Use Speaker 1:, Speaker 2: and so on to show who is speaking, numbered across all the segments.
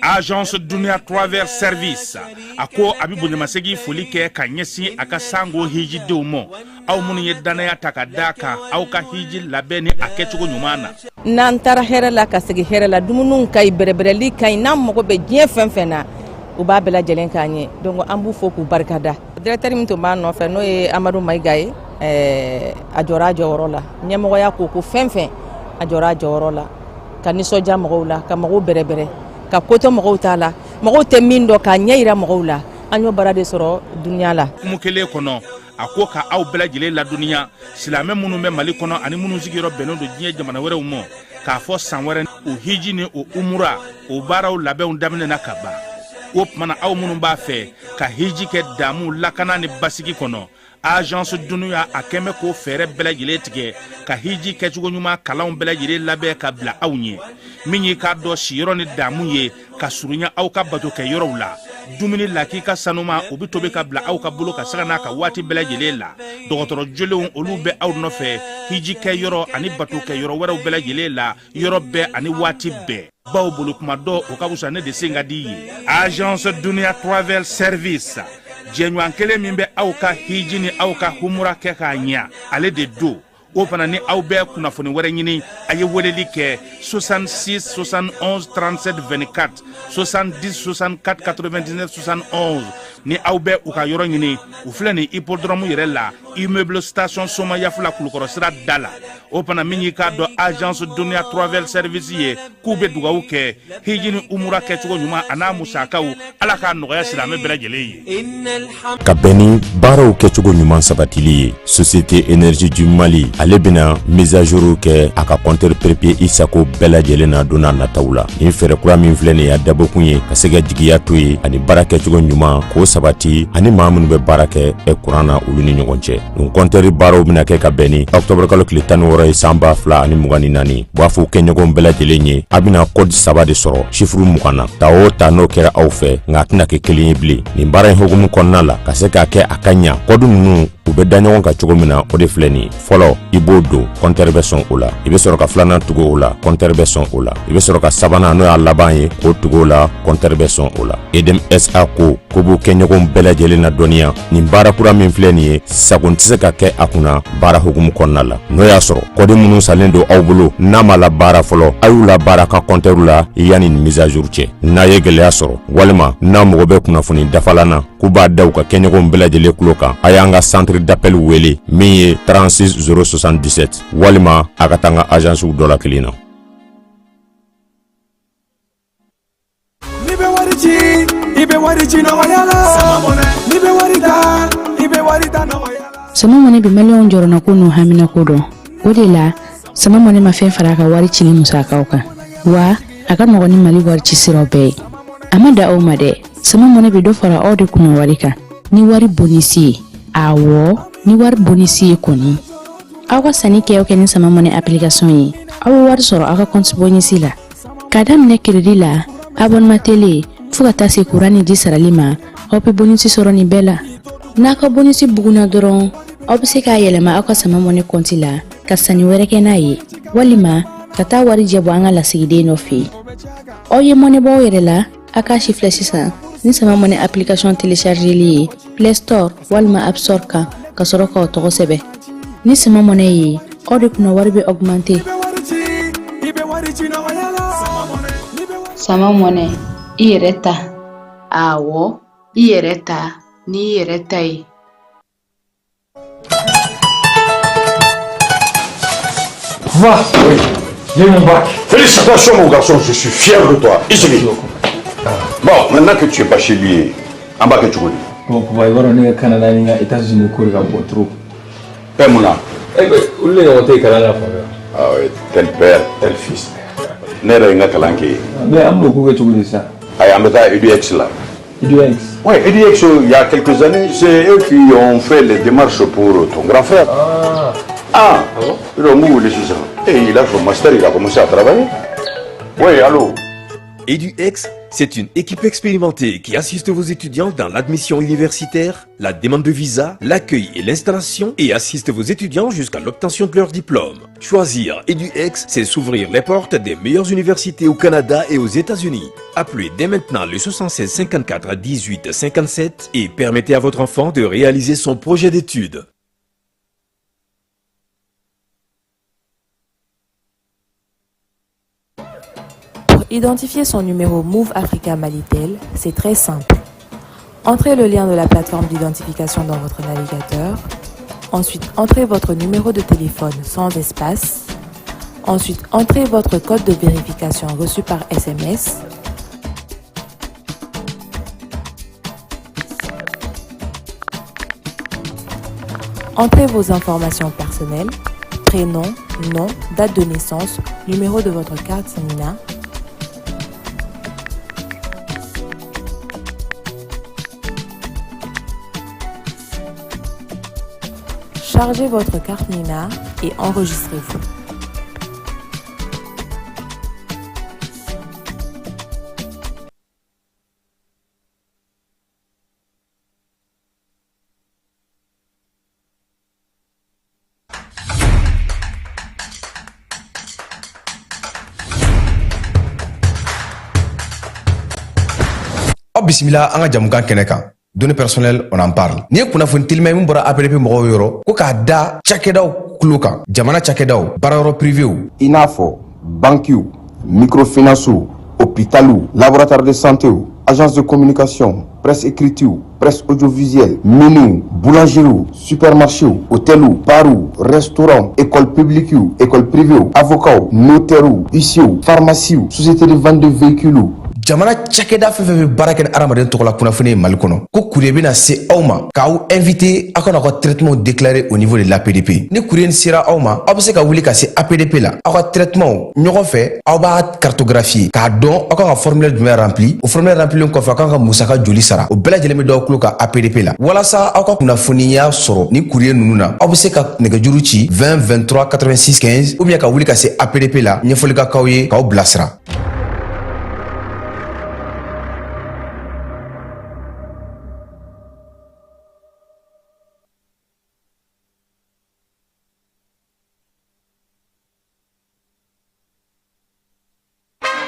Speaker 1: Agence Dunia Travers Service ako abibu nyamasegi folike kanyesi akasango hiji deumo au munu yedana ya takadaka au ka hiji labeni akechugo nyumana
Speaker 2: nantara herela kasegi herela dumunun kay berebereli kay nam moko be jien fenfena u ba bela jelen kanye donc ambu foku barkada directeur minto ma no fe no e Amadou Maïgaye ajora jorola nyemo ya ko fenfen ajora jorola kaniso jamo la kamago berebere ka koto mo tala mo te mindo ka nyeira mo la anyo barade soro dunya la
Speaker 1: mukele kono akoka au bela jile la dunya silame munu me mali kono ani munu zigiro beno do nye jamana were umo ka fo sanwere o hijini o umura o baraw labe undamne nakaba op mana au munu ba fe ka hiji ke damu lakana ni basiki kono Agence Dunia akeme ko fere bela jile tige ka hiji ke jugo nyuma kalaw bela jile labe ka bla awnye minyi ka do shiro ni damu ye ka surunya au ka bato ke yoro la dumuni laki ka sanuma obi tobe ka bla au ka bulu ka sagana ka wati bela jile la dogotoro jolewon olube aw no fe hiji ke yoro ani bato ke yoro wera bela jile la yoro be ani wati be baw bulu kuma do o ka busa ne de singa di Agence Dunia Travel Service Jenyo ankele mimbe au ka hijini au ka humura ke ka nya ale de do o pana ni au be kuna foni were nyini aye weleli ke 66 71 37 24 70 64 99 71 ni au be u ka yoro nyini u flani hippodrome yerela immeuble station soma yafula kulukoro sira dala o pana minyi ka do Agence Dunia Travel Service ye kube duga uke hijini umura ke tugo nyuma ana musakaw ala ka noya sira me bela jele
Speaker 3: kabeni baro ke tugo nyuma sabatili Société Énergie du Mali ale bina mise à jour ke aka compteur papier isako bela jele na dona na tawla ni fere kura min flene ya dabo kunye ka sega jigiya toyi ani barake tugo nyuma ko sabati ani mamun be barake e kurana uluni nyogonche un compteur baro bina ke kabeni octobre kalo kilitano samba fla ani mugani nani wafu kenyogon bela jelenye abina code saba de soro chiffre mugana tawo tano kera awfe ngatina ke kelinye bli ni mbara hogumu konnala kaseka ke akanya code nunu ube danyogon ka chogomina ode fleni folo ibodo contribution ola ibe soro ka flana tugo ola contribution ola ibe soro ka sabana no ya labanye ko tugo ola contribution ola edem SA ko bu kenyogon bela jelena donia ni mbara kura min fleni sagontise ka ke akuna bara hogumu konnala no ya soro kode munu salendo awbulo namala bara folo ayula bara ka compteur la yani ni mise à jour che na yegele asoro walima na mogobe kuna funi dafalana kuba daw ka kenyogon bela jele kuloka ayanga centre d'appel wele miye 36077 walima akatanga agence u dola kilina
Speaker 4: sama mone be million joro na kunu hamina kodo odela sama mone ma fen faraka wari chini musaka oka wa aka no ni mali wari chisiro be amada o made sama mone be do fara ode kuno warika ni wari bonisi awo ni wari bonisi koni awa sani ke oke ni sama mone application yi awo wari soro aka compte bonisi la kadam ne credit la abonnement télé fuka tasi kurani di saralima opi bonisi soro ni bela naka bonisi buguna doron obse ka yelema aka sama mone konti la kasani wereke na yi walima kata wari jebo anga la sigide no fi oye mone bo yerela aka shifle sisa ni sama mone application télécharger li Play Store walima App Store ka kasoro ka to sebe ni sama mone yi odi kuna wari be augmenter
Speaker 5: sama mone ireta awo ireta ni ireta yi.
Speaker 6: Va, oui, j'ai mon bac. Félicitations mon garçon, je suis fier de toi. Ici. Bon, maintenant que tu es bachelier, en bas que tu connais.
Speaker 7: Bon, pour voir au Canada, aux États-Unis, il y a un trop.
Speaker 6: Père Mouna.
Speaker 7: Eh bien, où est-ce que tu es au Canada?
Speaker 6: Ah oui, tel père, tel fils. N'est pas un calanqué.
Speaker 7: Mais il y a beaucoup de choses ça.
Speaker 6: Ah, il y a un EDX là.
Speaker 7: EDX?
Speaker 6: Oui, EDX, il y a quelques années, c'est eux qui ont fait les démarches pour ton grand frère. Ah bon? Et il a son master, il a commencé à travailler. Oui, allô?
Speaker 8: EDX, C'est une équipe expérimentée qui assiste vos étudiants dans l'admission universitaire, la demande de visa, l'accueil et l'installation et assiste vos étudiants jusqu'à l'obtention de leur diplôme. Choisir EduX, c'est s'ouvrir les portes des meilleures universités au Canada et aux États-Unis. Appelez dès maintenant le 76 54 18 57 et permettez à votre enfant de réaliser son projet d'études.
Speaker 9: Identifier son numéro Move Africa Malitel, c'est très simple. Entrez le lien de la plateforme d'identification dans votre navigateur. Ensuite, entrez votre numéro de téléphone sans espace. Ensuite, entrez votre code de vérification reçu par SMS. Entrez vos informations personnelles, prénom, nom, date de naissance, numéro de votre carte Sanina. Chargez votre carte Nina et enregistrez-vous.
Speaker 10: Oh bismillah, anga jamukan keneka. Données personnelles, on en parle. Ni kuna fontilme mun bora APDP mɔgɔw yɔrɔ ko k'a da cakɛdaw kulo kan jamana cakɛdaw baarayɔrɔ privéw
Speaker 6: i n'a fɔ banquiw microfinancew hôpitaliw laboratoire de santéw agence de communication presse écrite presse audiovisuelle miniw boulangeries supermarchés hôtels baruw restaurants école publique école privée avocats notaires huissiers pharmacies sociétés de vente de véhicules
Speaker 10: jamana cakɛda fɛn fɛn bɛ baara kɛ ni adamaden tɔgɔ la kunnafoni ye Mali kɔnɔ ko courrier bɛna se aw ma k'aw invité aw kana ka traitement déclaré au niveau de l'APDP ni courrier in sera aw ma aw bɛ se ka wuli ka se APDP la aw ka traitement ɲɔgɔn fɛ aw b'a cartographier k'a dɔn aw kan ka formulaire jumɛn rempli o formulaire remplilen kɔfɛ aw kan ka musaka joli sara o bɛɛ lajɛlen bɛ d'aw tulo ka APDP la walasa aw ka kunnafoniya sɔrɔ ni courrier ninnu na aw bɛ se ka nɛgɛjuru ci 20 23 86 15 ou bien ka wuli ka se APDP la ɲɛfɔli ka k'aw ye k'aw bilasira.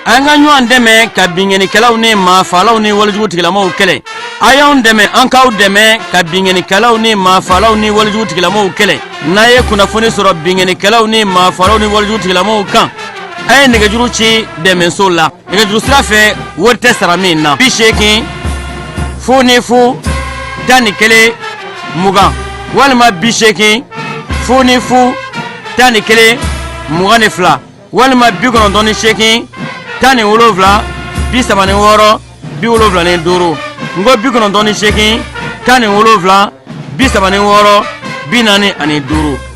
Speaker 11: an ka ɲɔgɔn dɛmɛ ka bingenikɛlaw ni maafalaw ni walijugutigilamaw kɛlɛ a y'anw dɛmɛ an k'aw dɛmɛ ka bingenikɛlaw ni maafalaw ni walijugutigilamaw kɛlɛ n'a ye kunnafoni sɔrɔ bingenikɛlaw ni maafalaw ni walijugutigilamaw kan a ye nɛgɛjuru ci dɛmɛso la nɛgɛjuru sira fɛ wari tɛ sara min na 80 fu ni fu 11 20 walima 80 fu ni fu 11 22 walima 98 10 ni wolofila 36 75 ngo 98 10 ni wolofila 36 45.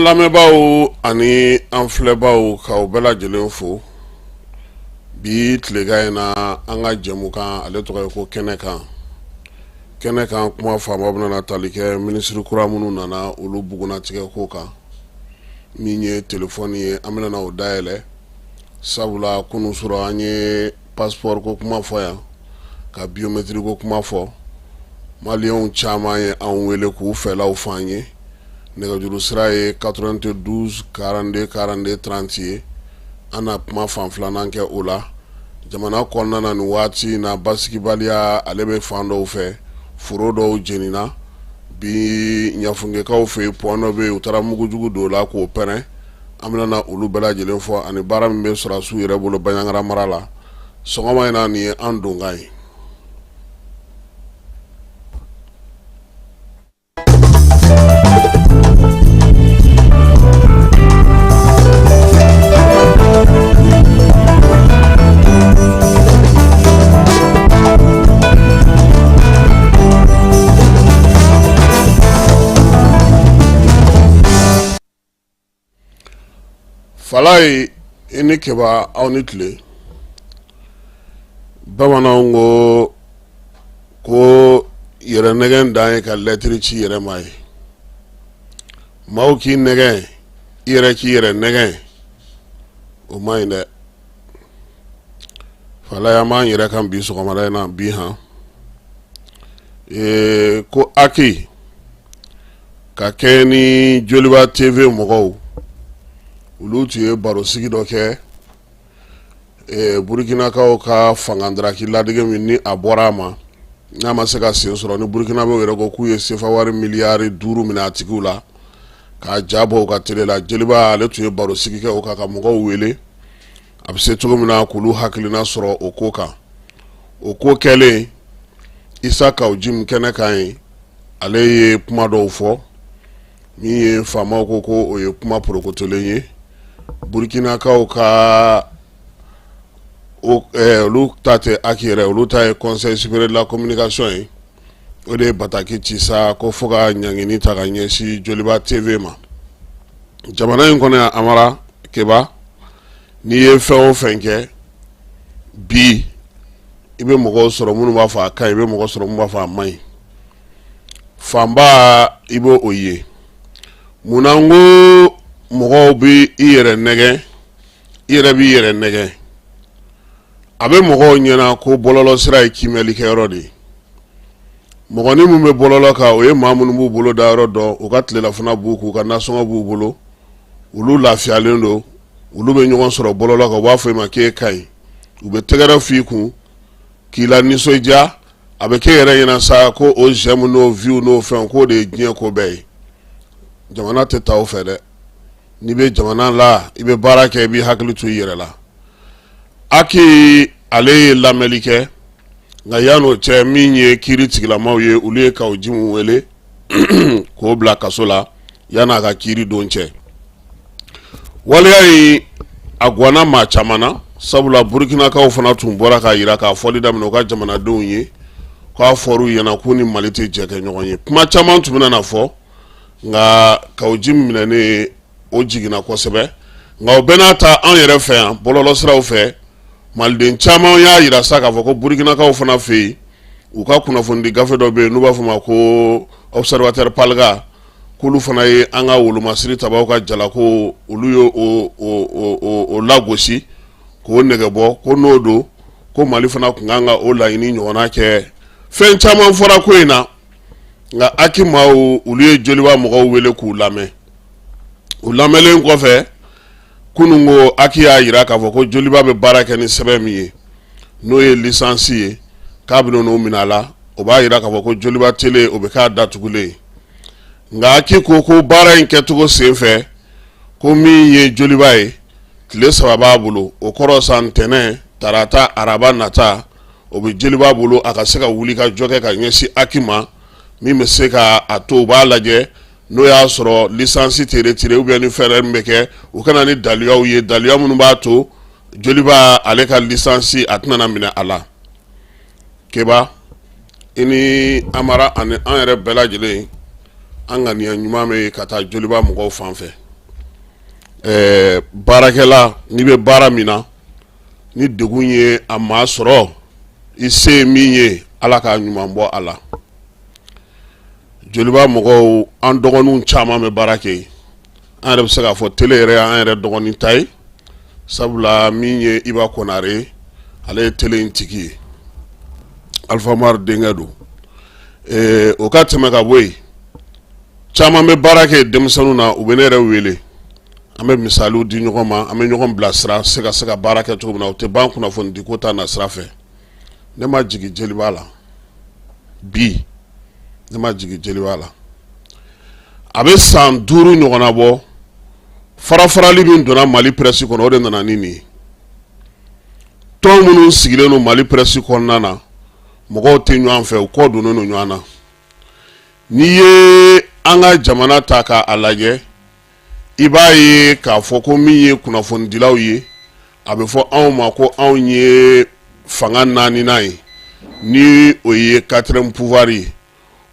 Speaker 12: lamɛnbaaw ani an filɛbaaw k'aw bɛɛ lajɛlen fo bi tilegan in na an ka jɛmukan ale tɔgɔ ye ko kɛnɛ kan kɛnɛ kan kuma faama bɛna tali kɛ minisiri kura minnu nana olu buguna tigɛ ko kan min ye telefɔni ye an bɛna o dayɛlɛ sabula kunu sɔrɔ an ye passeport ko kuma fɔ yan ka biométrie ko kuma fɔ maliyɛnw caman ye an wele k'u fɛlaw fɔ an ye nɛgɛjuru sira ye 92 42 42 30 ye an na kuma fan filanan kɛ o la jamana kɔnɔna na nin waati na basigibaliya ale bɛ fan dɔw fɛ foro dɔw jenina bi ɲafungekaw fɛ pɔn dɔ bɛ u taara mugujugu dɔw la k'o pɛrɛn an bɛna olu bɛɛ lajɛlen fɔ ani baara min bɛ sɔrɔsiw yɛrɛ bolo Baɲaŋara mara la sɔgɔma in na nin ye an donkan ye. Falai ini keba aw ni tile bamananw ko yɛrɛ nɛgɛn dan ye ka lɛtiri ci yɛrɛ ma ye maaw k'i nɛgɛn i yɛrɛ k'i yɛrɛ nɛgɛn o ma ɲi dɛ Falai an b'an yɛrɛ kan bi sɔgɔmada in na bi han ko Aki ka kɛ ni Joliba TV mɔgɔw olu tun ye baro sigi dɔ kɛ Burukinakaw ka fangandaraki ladege min ni a bɔra a ma n'a ma se ka sen sɔrɔ ni Burukinabew yɛrɛ ko k'u ye sefa wari miliyari 5 minɛ a tigiw la k'a jabɔ u ka tele la Jeliba ale tun ye baro sigi kɛ o kan ka mɔgɔw wele a bɛ se cogo min na k'olu hakilina sɔrɔ o ko kan o ko kɛlen Isa Kawujim kɛnɛ kan ye ale ye kuma dɔw fɔ min ye faamaw ko ko o ye kuma porokotolen ye Burukinakaw ka olu ta tɛ Aki yɛrɛ olu ta ye Conseil supérieur de la communication ye o de ye bataki ci sa ko fo ka ɲangini ta ka ɲɛsin Joliba TV ma jamana in kɔnɔ Amara Keba n'i ye fɛn o fɛn kɛ bi i bɛ mɔgɔw sɔrɔ minnu b'a fɔ a ka ɲi i bɛ mɔgɔw sɔrɔ minnu b'a fɔ a man ɲi fanba i b'o o ye munna n ko mɔgɔw bɛ i yɛrɛ nɛgɛn i yɛrɛ b'i yɛrɛ nɛgɛn a bɛ mɔgɔw ɲɛna ko bɔlɔlɔ sira ye kimɛlikɛyɔrɔ de ye mɔgɔnin min bɛ bɔlɔlɔ kan o ye maa minnu b'u bolo da yɔrɔ dɔn u ka tilelafana b'u kun u ka nasɔngɔ b'u bolo olu lafiyalen don olu bɛ ɲɔgɔn sɔrɔ bɔlɔlɔ kan u b'a fɔ i ma k'e ka ɲi u bɛ tɛgɛrɛ f'i kun k'i la nisɔndiya a bɛ k'e yɛrɛ ɲɛna sa ko o j'aime n'o view n'o fɛn k'o de ye diɲɛ ko bɛɛ ye jamana tɛ taa o fɛ dɛ n'i bɛ jamana la i bɛ baara kɛ i b'i hakili to i yɛrɛ la Aki ale ye lamɛnli kɛ nka yan'o cɛ min ye kiiri tigilamaw ye olu ye Kawujim wele k'o bila kaso la yan'a ka kiiri don cɛ waleya in a guwanna maa caman na sabula Burukinakaw fana tun bɔra k'a jira k'a fɔli daminɛ u ka jamanadenw ye k'a fɔr'u ɲɛna k'u ni Mali tɛ jɛ kɛ ɲɔgɔn ye kuma caman tun bɛna na fɔ nka Kawujim minɛnen o jiginna kosɛbɛ nka o bɛɛ n'a ta an yɛrɛ fɛ yan bɔlɔlɔ siraw fɛ maliden caman y'a jira sa k'a fɔ ko Burukinakaw fana fɛ yen u ka kunnafonidi gafe dɔ bɛ yen n'u b'a fɔ ma ko observateur palga k'olu fana ye an ka wolomasiri tabaw ka jalako olu ye o lagosi k'o nɛgɛbɔ ko n'o don ko Mali fana tun kan ka o laɲini ɲɔgɔnna kɛ fɛn caman fɔra ko in na nka Aki maaw olu ye Joliba mɔgɔw wele k'u lamɛn u lamɛnlen kɔfɛ kunun ko Aki y'a jira k'a fɔ ko Joliba bɛ baara kɛ ni sɛbɛn min ye n'o ye lisansi ye k'a bɛ n'o minɛ a la o b'a jira k'a fɔ ko Joliba tele o bɛ k'a datugulen ye nka Aki ko baara in kɛcogo senfɛ ko min ye Joliba ye tile 3 b'a bolo o kɔrɔ san ntɛnɛn tarata araba nata o bɛ Joliba bolo a ka se ka wuli ka jɔ kɛ ka ɲɛsin Aki ma min bɛ se ka a to u b'a lajɛ n'o y'a sɔrɔ lisansi tɛ retiré ou bien ni fɛɛrɛ min bɛ kɛ u kana ni daliyaw ye daliya minnu b'a to Joliba ale ka lisansi a tɛna minɛ a la Keba i ni Amara ani an yɛrɛ bɛɛ lajɛlen an ŋaniya ɲuman bɛ ka taa Joliba mɔgɔw fan fɛ baarakɛla n'i bɛ baara min na ni degun ye a maa sɔrɔ i se min ye Ala k'a ɲuman bɔ a la joliba mɔgɔw an dɔgɔninw caman bɛ baara kɛ an yɛrɛ bɛ se k'a fɔ télé yɛrɛ an yɛrɛ dɔgɔnin ta ye sabula min ye Iba Konare ale ye télé in tigi ye Alpha Mar denkɛ don o ka tɛmɛ ka bɔ yen caman bɛ baara kɛ denmisɛnninw na u bɛ ne yɛrɛ wele an bɛ misaliw di ɲɔgɔn ma an bɛ ɲɔgɔn bilasira se ka baara kɛ cogo min na o tɛ ban kunnafoni di ko ta na sira fɛ ne ma jigin jeliba la bi ne ma jigin jeliba la a bɛ san 5 ɲɔgɔnna bɔ farafarali min donna Mali presse kɔnɔ o de nana ni nin ye tɔn minnu sigilen don Mali presse kɔnɔna na mɔgɔw tɛ ɲɔgɔn fɛ u kɔ donnen don ɲɔgɔn na n'i ye an ka jamana ta k'a lajɛ i b'a ye k'a fɔ ko min ye kunnafonidilaw ye a bɛ fɔ anw ma ko anw ye fanga 4nan ye ni o ye 4e pouvoir ye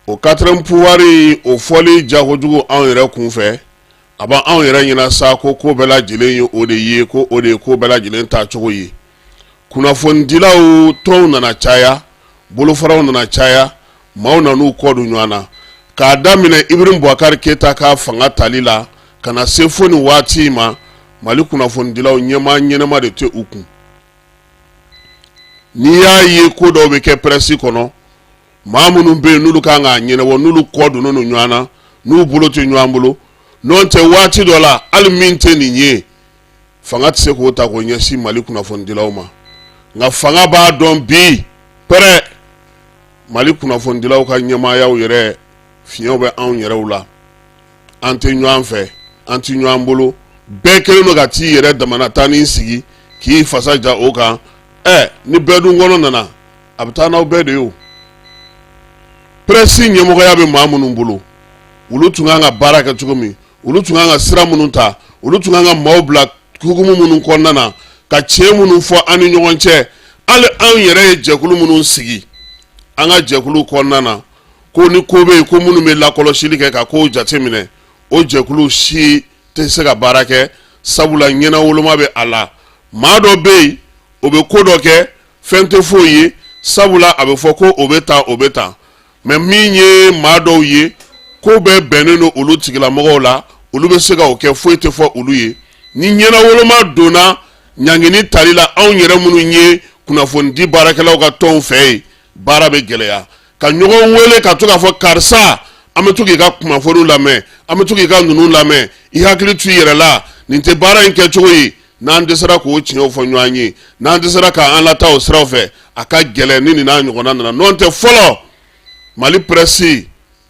Speaker 12: o 4e pouvoir o fɔli jagojugu anw yɛrɛ kun fɛ a b'an anw yɛrɛ ɲɛna sa ko bɛɛ lajɛlen ye o de ye ko o de ye ko bɛɛ lajɛlen ta cogo ye kunnafonidilaw tɔnw nana caya bolofaraw nana caya maaw nan'u kɔ don ɲɔgɔn na k'a daminɛ Ibrahim Boubacar Keita ka fanga tali la ka na se fo nin waati ma Mali kunnafonidilaw ɲɛma ɲɛnama de tɛ u kun n'i y'a ye ko dɔw bɛ kɛ presse kɔnɔ maa minnu bɛ yen n'olu kan k'a ɲɛnabɔ n'olu kɔ donnen don ɲɔgɔn na n'u bolo tɛ ɲɔgɔn bolo n'o tɛ waati dɔ la hali min tɛ nin ye fanga tɛ se k'o ta k'o ɲɛsin Mali kunnafonidilaw ma nka fanga b'a dɔn bi pɛrɛ Mali kunnafonidilaw ka ɲɛmaayaw yɛrɛ fiɲɛw bɛ anw yɛrɛw la an tɛ ɲɔgɔn fɛ an tɛ ɲɔgɔn bolo bɛɛ kelen don ka t'i yɛrɛ damana taa ni sigi k'i fasa ja o kan ni bɛɛ dun kɔnɔ nana a bɛ taa n'aw bɛɛ de ye o presse ɲɛmɔgɔya bɛ maa minnu bolo olu tun kan ka baara kɛ cogo min olu tun kan ka sira minnu ta olu tun kan ka maaw bila hukumu minnu kɔnɔna na ka tiɲɛ minnu fɔ an ni ɲɔgɔn cɛ hali anw yɛrɛ ye jɛkulu minnu sigi an ka jɛkulu kɔnɔna na ko ni ko bɛ yen ko minnu bɛ lakɔlɔsili kɛ ka kow jateminɛ o jɛkulu si tɛ se ka baara kɛ sabula ɲɛnawoloma bɛ a la maa dɔ bɛ yen o bɛ ko dɔ kɛ fɛn tɛ foyi ye sabula a bɛ fɔ ko o bɛ tan o bɛ tan mɛ min ye maa dɔw ye ko bɛɛ bɛnnen don olu tigilamɔgɔw la olu bɛ se ka o kɛ foyi tɛ fɔ olu ye ni ɲɛnawoloma donna ɲangini tali la anw yɛrɛ minnu ye kunnafonidi baarakɛlaw ka tɔnw fɛ yen baara bɛ gɛlɛya ka ɲɔgɔn wele ka to k'a fɔ karisa an bɛ to k'i ka kunnafoniw lamɛn an bɛ to k'i ka ninnu lamɛn i hakili to i yɛrɛ la nin tɛ baara in kɛcogo ye n'an dɛsɛra k'o tiɲɛw fɔ ɲɔgɔn ye n'an dɛsɛra k'an lataa o siraw fɛ a ka gɛlɛn ni nin n'a ɲɔgɔnna nana n'o tɛ fɔlɔ Mali presse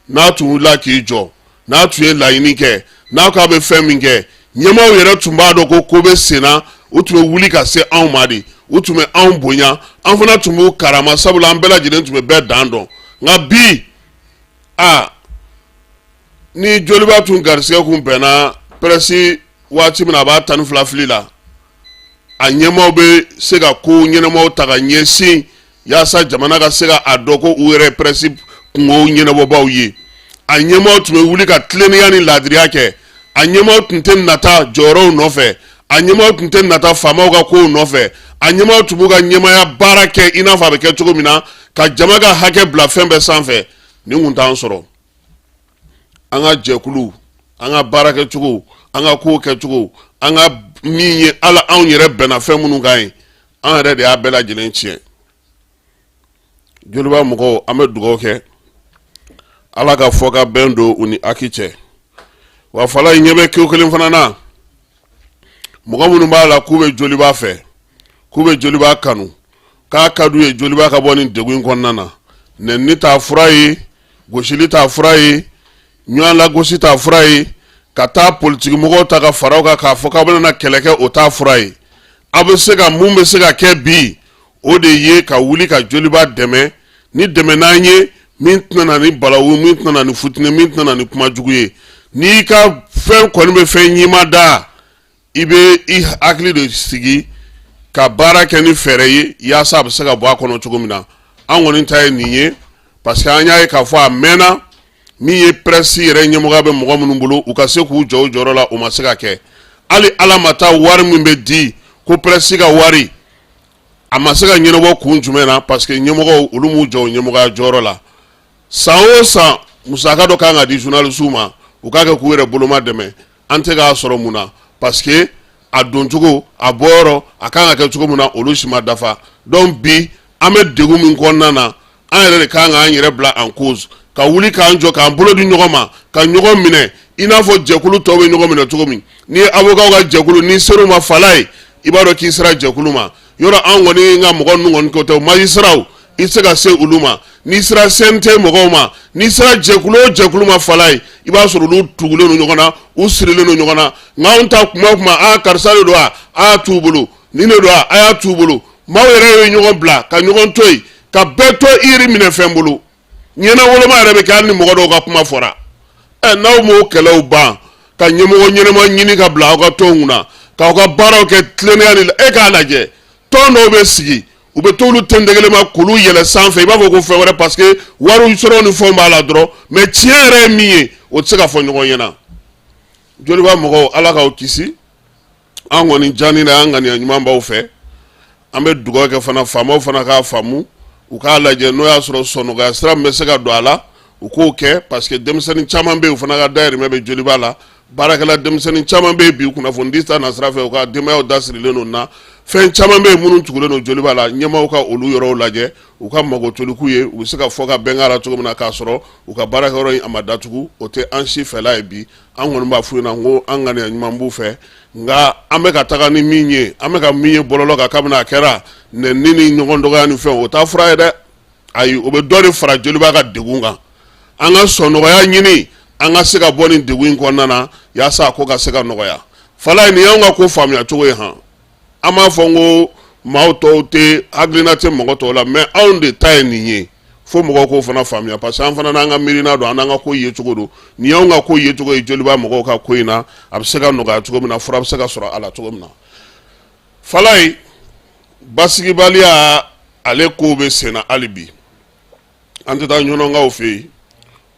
Speaker 12: n'a tun wulila k'i jɔ n'a tun ye laɲini kɛ n'a k'a bɛ fɛn min kɛ ɲɛmaaw yɛrɛ tun b'a dɔn ko bɛ sen na u tun bɛ wuli ka se anw ma de u tun bɛ anw bonya an fana tun b'u karama sabula an bɛɛ lajɛlen tun bɛ bɛɛ dan dɔn nka bi ni joliba tun garisigɛ kun bɛnna presse waati min a b'a 12 fili la a ɲɛmaaw bɛ se ka ko ɲɛnamaw ta ka ɲɛsin yaasa jamana ka se ka a dɔn ko u yɛrɛ presse kungo ɲɛnabɔbaw ye a ɲɛmaaw tun bɛ wuli ka tilennenya ni laadiriya kɛ a ɲɛmaaw tun tɛ nata jɔyɔrɔw nɔfɛ a ɲɛmaaw tun tɛ nata faamaw ka kow nɔfɛ a ɲɛmaaw tun b'u ka ɲɛmaaya baara kɛ i n'a fɔ a bɛ kɛ cogo min na ka jama ka hakɛ bila fɛn bɛɛ sanfɛ nin kun t'an sɔrɔ an ka jɛkulu an ka baara kɛcogo an ka kow kɛcogo an ka min ye ala anw yɛrɛ bɛnna fɛn minnu kan ye an yɛrɛ de y'a bɛɛ lajɛlen tiɲɛ joliba mɔgɔw an bɛ dugawu kɛ ala ka fɔ ka bɛn don u ni aki cɛ wa fala ɲɛ bɛ kɛw kelen fana na mɔgɔ minnu b'a la k'u bɛ joliba fɛ k'u bɛ joliba kanu k'a ka d'u ye joliba ka bɔ nin degun in kɔnɔna na nɛnini t'a fura ye gosili t'a fura ye ɲɔgɔn lagosi t'a fura ye ka taa politiki mɔgɔw ta ka faraw kan k'a fɔ k'a bɛna kɛlɛ kɛ o t'a fura ye a bɛ se ka mun bɛ se ka kɛ bi o de ye ka wuli ka joliba dɛmɛ ni dɛmɛ n'an ye min tɛna na ni balawu min tɛna na ni futini min tɛna na ni kuma jugu ye n'i ka fɛn kɔni bɛ fɛn ɲima da i bɛ i hakili de sigi ka baara kɛ ni fɛɛrɛ ye yaasa a bɛ se ka bɔ a kɔnɔ cogo min na an kɔni ta ye nin ye parce que an y'a ye k'a fɔ a mɛnna min ye presse yɛrɛ ɲɛmɔgɔya bɛ mɔgɔ minnu bolo u ka se k'u jɔ u jɔyɔrɔ la o ma se ka kɛ hali ala ma taa wari min bɛ di ko presse ka wari a ma se ka ɲɛnabɔ kun jumɛn na parce que ɲɛmɔgɔw olu m'u jɔ o ɲɛmɔgɔya jɔyɔrɔ la san o san musaka dɔ kan ka di journaliste ma u k'a kɛ k'u yɛrɛ boloma dɛmɛ an tɛ k'a sɔrɔ mun na parce que a don cogo a bɔyɔrɔ a kan ka kɛ cogo min na olu si ma dafa donc bi an bɛ degun min kɔnɔna na an yɛrɛ de kan k'an yɛrɛ bila en cause ka wuli k'an jɔ k'an bolo di ɲɔgɔn ma ka ɲɔgɔn minɛ i n'a fɔ jɛkulu tɔw bɛ ɲɔgɔn minɛ cogo min ni ye avocat ka jɛkulu ni ser'u ma fala ye i b'a dɔn k'i sera jɛkulu ma yɔrɔ an kɔni ka mɔgɔ ninnu kɔni ko tɛ magistrat i tɛ se ka se olu ma n'i sera CNT mɔgɔw ma n'i sera jɛkulu o jɛkulu ma fala ye i b'a sɔrɔ olu tugulen don ɲɔgɔn na u sirilen don ɲɔgɔn na nka anw ta kuma o kuma karisa de don a y'a t'u bolo nin de don a y'a t'u bolo maaw yɛrɛ ye ɲɔgɔn bila ka ɲɔgɔn to yen ka bɛɛ to iri minɛ fɛn bolo ɲɛna woloma yɛrɛ bɛ kɛ hali ni mɔgɔ dɔw ka kuma fɔra n'aw m'o kɛlɛw ban ka ɲɛmɔgɔ ɲɛnama ɲini ka bila aw ka tɔnw na k'aw ka baaraw kɛ tilennenya ni e k'a lajɛ tɔn dɔw bɛ sigi u bɛ t'olu tɛntɛgɛlen ma k'olu yɛlɛ sanfɛ i b'a fɔ ko fɛn wɛrɛ parce que wariw sɔrɔ ni fɛnw b'a la dɔrɔn mais tiɲɛ yɛrɛ ye min ye o tɛ se ka fɔ ɲɔgɔn ɲɛna joliba mɔgɔw ala k'aw kisi an kɔni jani na an ŋaniya ɲuman b'aw fɛ an bɛ dugawu kɛ fana faamaw fana k'a faamu u k'a lajɛ n'o y'a sɔrɔ sɔnɔgɔya sira min bɛ se ka don a la u k'o kɛ parce que denmisɛnnin caman bɛ yen u fana ka dayirimɛ bɛ joliba la baarakɛla denmisɛnnin caman bɛ yen bi kunnafonidi ta nasira fɛ u ka denbayaw dasirilen don na fɛn caman bɛ yen minnu tugulen don joliba la ɲɛmaaw ka olu yɔrɔw lajɛ u ka mago toliku ye u bɛ se ka fɔ ka bɛn k'a la cogo min na k'a sɔrɔ u ka baarakɛyɔrɔ in a ma datugu o tɛ an si fɛla ye bi an kɔni b'a f'u ɲɛna ko an ŋaniya ɲuman b'u fɛ nka an bɛ ka taga ni min ye an bɛ ka min ye bɔlɔlɔ kan kabini a kɛra nɛni ni ɲɔgɔn dɔgɔya ni fɛn o t'a fura ye dɛ ayi o bɛ dɔ de fara joliba ka degun kan an ka sɔn nɔgɔya ɲini an ka se ka bɔ nin degun in kɔnɔna na yaasa a ko ka se ka nɔgɔya fala ye nin y'anw ka ko faamuya cogo ye han an b'a fɔ n ko maaw tɔw tɛ hakilina tɛ mɔgɔ tɔw la mais anw de ta ye nin ye fo mɔgɔw k'o fana faamuya parce que an fana n'an ka miirina don an n'an ka ko ye cogo don nin y'anw ka ko ye cogo ye joliba mɔgɔw ka ko in na a bɛ se ka nɔgɔya cogo min na fura bɛ se ka sɔrɔ a la cogo min na fala ye basigibaliya ale kow bɛ sen na hali bi an tɛ taa ɲɔnɔnkaw fɛ yen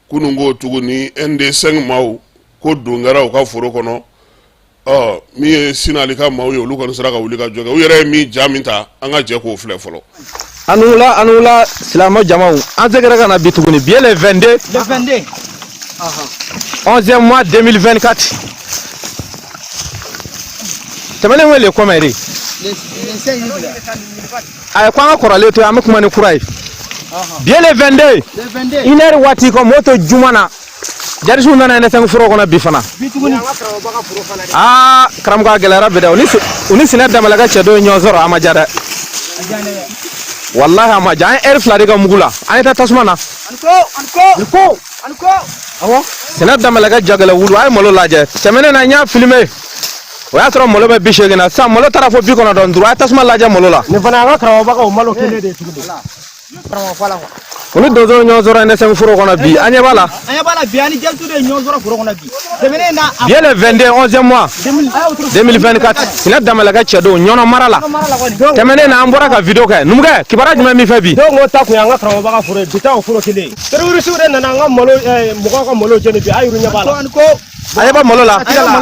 Speaker 12: kunun ko tuguni ND5 maaw ko don kɛra u ka foro kɔnɔ min ye Sinali ka maaw ye olu kɔni sera ka wuli ka jɔ kɛ u yɛrɛ ye min ja min ta an ka jɛ k'o filɛ fɔlɔ
Speaker 13: anula silamɛ jamaw an seginna ka na bi tuguni bi ye le 22 11e mois 2024 tɛmɛnen wele combien de a ko an ka kɔrɔlen to an bɛ kuma ni kura ye bi ye le 22 une heure waati ko moto juma na jarisiw nana ND5 foro kɔnɔ bi fana karamɔgɔ a gɛlɛyara bi dɛ u ni Sinɛ Danbɛlɛ ka cɛ dɔ ye ɲɔgɔn sɔrɔ a ma ja dɛ wallahi a ma ja an ye heure 2 de kɛ mugu la an ye taa tasuma na Sinɛ Danbɛlɛ ka jagɛlɛ wulu a ye malo lajɛ tɛmɛnen na n y'a filmé o y'a sɔrɔ malo bɛ 80 na sisan malo taara fɔ 95 a ye tasuma lajɛ malo la nin fana an ka karamɔgɔba ka o malo kelen de ye tuguni olu donso ɲɔgɔn sɔrɔ ND5 foro kɔnɔ bi an ɲɛ b'a la bi ani jɛntu de ɲɔgɔn sɔrɔ foro kɔnɔ bi tɛmɛnen na bi le 22 11e mois 2024 Sinɛ Danbɛlɛ ka cɛ don ɲɔnɔ mara la tɛmɛnen na an bɔra ka video kɛ numukɛ kibaruya jumɛn min fɛ bi donc o ta kun y'an ka karamɔgɔba ka foro ye bi ta o foro kelen terroriste de nana an ka malo mɔgɔw ka malo jɛni bi a yuru ɲɛ b'a la a ɲɛ b'a malo la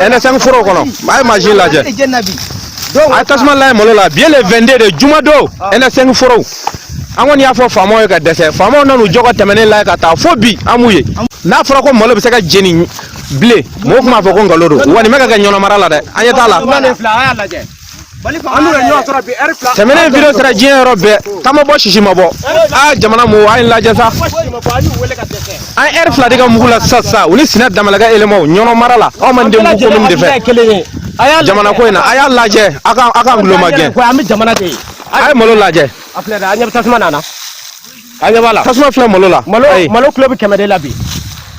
Speaker 13: ND5 foro kɔnɔ a ye machine lajɛ a ye tasuma lajɛ malo la bi le 22 de juma don ND5 foro an kɔni y'a fɔ faamaw ye ka dɛsɛ faamaw nan'u jɔ ka tɛmɛnen lajɛ ka taa fo bi an m'u ye n'a fɔra ko malo bɛ se ka jeni bilen mɔgɔw tun b'a fɔ ko nkalon don wa nin bɛ ka kɛ ɲɔnɔmara la dɛ an ɲɛ t'a la tɛmɛnen video sera diɲɛ yɔrɔ bɛɛ ta ma bɔ sisi ma bɔ jamana mɔgɔw a ye n lajɛ sa an ye heure 2 de kɛ mugu la sisan u ni Sinɛ Danbɛlɛ ka éléments ɲɔnɔmara la aw man den mugu commune de fɛ jamana ko in na a y'a lajɛ a ka gulo ma gɛn a ye malo lajɛ a filɛ dɛ a ɲɛ bɛ tasuma nana a ɲɛ b'a la tasuma filɛ malo la malo kilo bɛ 100 de la bi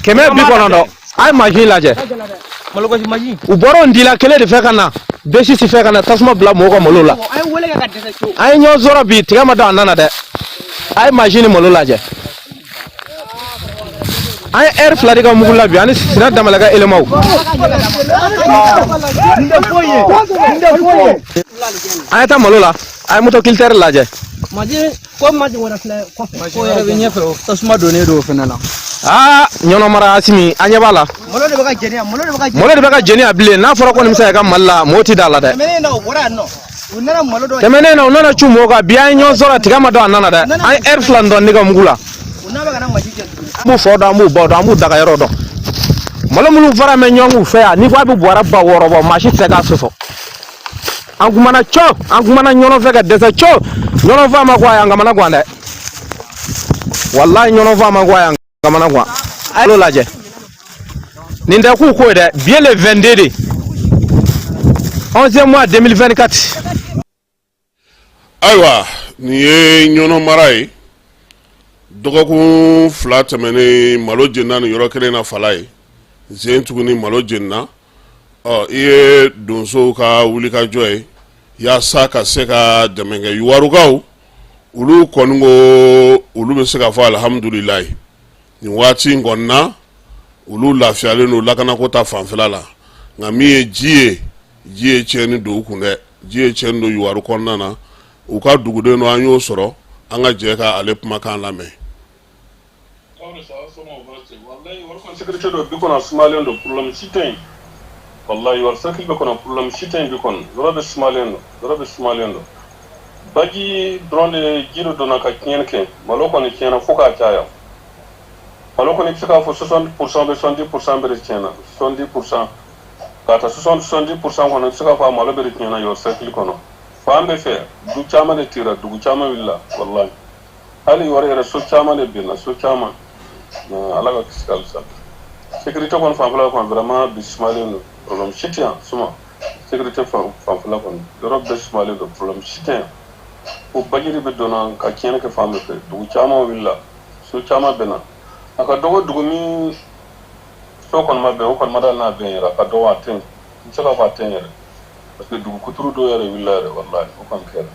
Speaker 13: 190 a ye machine lajɛ u bɔra o dila kelen de fɛ ka na B6 fɛ ka na tasuma bila mɔgɔw ka malo la a ye ɲɔgɔn sɔrɔ bi tigɛ ma da a nana dɛ a ye machine malo lajɛ an ye heure 2 de ka mugu la bi ani Sinɛ Danbɛlɛ ka éléments an ye taa malo la a ye moto kilitɛri lajɛ tasuma donnen don o fana na ɲɔnɔmara Asimi an ɲɛ b'a la malo de bɛ ka jeni a bilen n'a fɔra ko nin bɛ se ka kɛ Mali la mɔgɔw tɛ da la dɛ tɛmɛnen na u nana cu mɔgɔw kan bi an ye ɲɔgɔn sɔrɔ tigɛ ma don a nana dɛ an ye heure 2 dɔɔnin de ka mugu la b'u fɔ dɔn an b'u bɔ dɔn an b'u daga yɔrɔ dɔn malo minnu fara mɛ ɲɔgɔn fɛ yan ni ko a bɛ bɔra ba wɔɔrɔ bɔ maa si tɛ se k'a sɔsɔ an kumana co an kumana ɲɔgɔn fɛ ka dɛsɛ co ɲɔgɔn fɛ a ma ko a y'an kamana gan dɛ walayi ɲɔgɔn fɛ a ma ko a y'an kamana gan a y'o lajɛ nin tɛ k'u ko ye dɛ bi ye le 22 de 11e mois 2024
Speaker 12: ayiwa nin ye ɲɔnɔ mara ye dɔgɔkun 2 tɛmɛnen malo jenina nin yɔrɔ kelen na fala ye zen tuguni malo jenina i ye donsow ka wulikajɔ ye yaasa ka se ka dɛmɛ kɛ yuwarukaw olu kɔni ko olu bɛ se ka fɔ alhamdulilayi nin waati in kɔni na olu lafiyalen don lakanako ta fanfɛla la nka min ye ji ye tiɲɛni don u kun dɛ ji ye tiɲɛni don yuwaru kɔnɔna na u ka dugudenw don an y'o sɔrɔ an ka jɛ ka ale kumakan lamɛn.
Speaker 14: sécurité do bi kono sumalen do problème siten wallahi war sakil be kono problème siten bi kono doro be sumalen do baji drone jiro do naka kenke malo kono kena fuka caya malo kono fika fo 60% be 70% be kena 70% kata 70% kono fika fa malo be kena yo sakil kono fambe fe du chama de tira du chama willa wallahi hali war era so chama de bina so chama ala ka kiskal sa sécurité kon fanfala kon vraiment bismalen problème chitien suma sécurité fanfala kon europe bismalen do problème chitien o bajiri be dona ka kene ke famme fe du chama willa so chama bena aka dogo dugumi so kon mabbe o kon madal na be yara ka do watin nsala fatin yara parce que dugu kuturu do yara willa yara wallahi o kon kere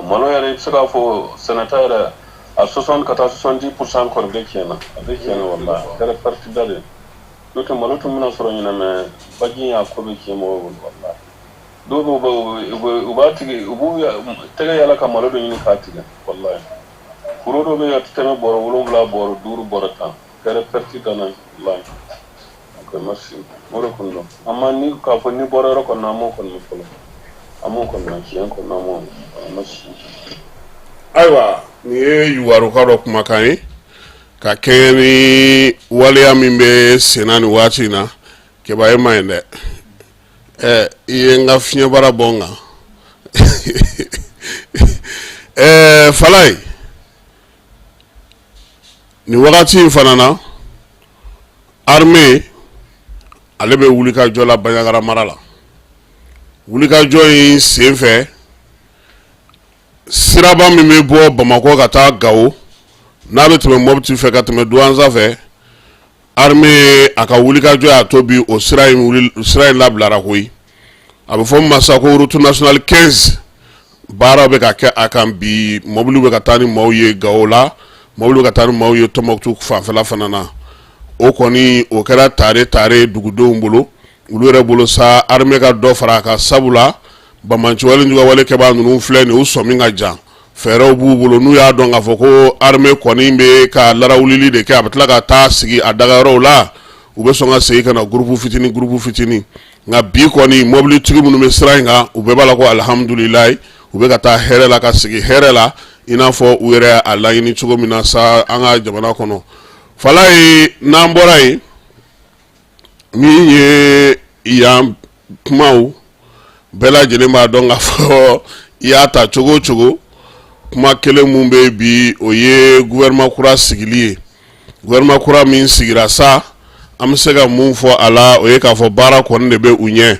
Speaker 14: malo yara saka fo sénateur à 70% kon be kena wallahi kare parti dale doto maloto mina soro nyina me baji ya ko be kemo wallahi do bo ba tigi ubu ya tege yala ka malodo nyini ka tigi wallahi kurodo be ya teme boro wolum la boro duru boro tan kare parti dana wallahi ko merci moro kondo amma ni ka fo ni boro ro kon na mo kon mo folo amo kon na kiyan kon na mo merci
Speaker 12: ayiwa ni ye yuwaruka dɔ kumakan ye ka kɛɲɛ ni waleya min bɛ senna ni waati in na kɛba ye ma ye dɛ i ye n ka fiɲɛbara bɔ n kan fala ye nin wagati in fana na armée ale bɛ wulikajɔ la Bandiagara mara la wulikajɔ in sen fɛ siraba min bɛ bɔ Bamakɔ ka taa Gawo n'a bɛ tɛmɛ Mopti fɛ ka tɛmɛ Douentza fɛ armée a ka wulikajɔ y'a to bi o sira in labilara koyi a bɛ fɔ min ma sa ko route nationale 15 baara bɛ ka kɛ a kan bi mobili bɛ ka taa ni maaw ye Gawo la mobili bɛ ka taa ni maaw ye Tɔnbɔkutu fanfɛla fana na o kɔni o kɛra tare dugudenw bolo olu yɛrɛ bolo sa armée ka dɔ fara a kan sabula Bamanciwale Njugawale kɛbaa ninnu filɛ nin u sɔmi ka jan fɛɛrɛw b'u bolo n'u y'a dɔn k'a fɔ ko armée kɔni bɛ ka larawulili de kɛ a bɛ tila ka taa sigi a dagayɔrɔw la u bɛ sɔn ka segin ka na groupe fitinin nka bi kɔni mobilitigi minnu bɛ sira in kan u bɛɛ b'a la ko alhamdulilayi u bɛ ka taa hɛrɛ la ka sigi hɛrɛ la i n'a fɔ u yɛrɛ a laɲini cogo min na sa an ka jamana kɔnɔ fala ye n'an bɔra yen min ye yan kumaw bɛɛ lajɛlen b'a dɔn k'a fɔ i y'a ta cogo o cogo kuma kelen mun bɛ bi o ye gouvernement kura sigili ye gouvernement kura min sigira sa an bɛ se ka mun fɔ a la o ye k'a fɔ baara kɔni de bɛ u ɲɛ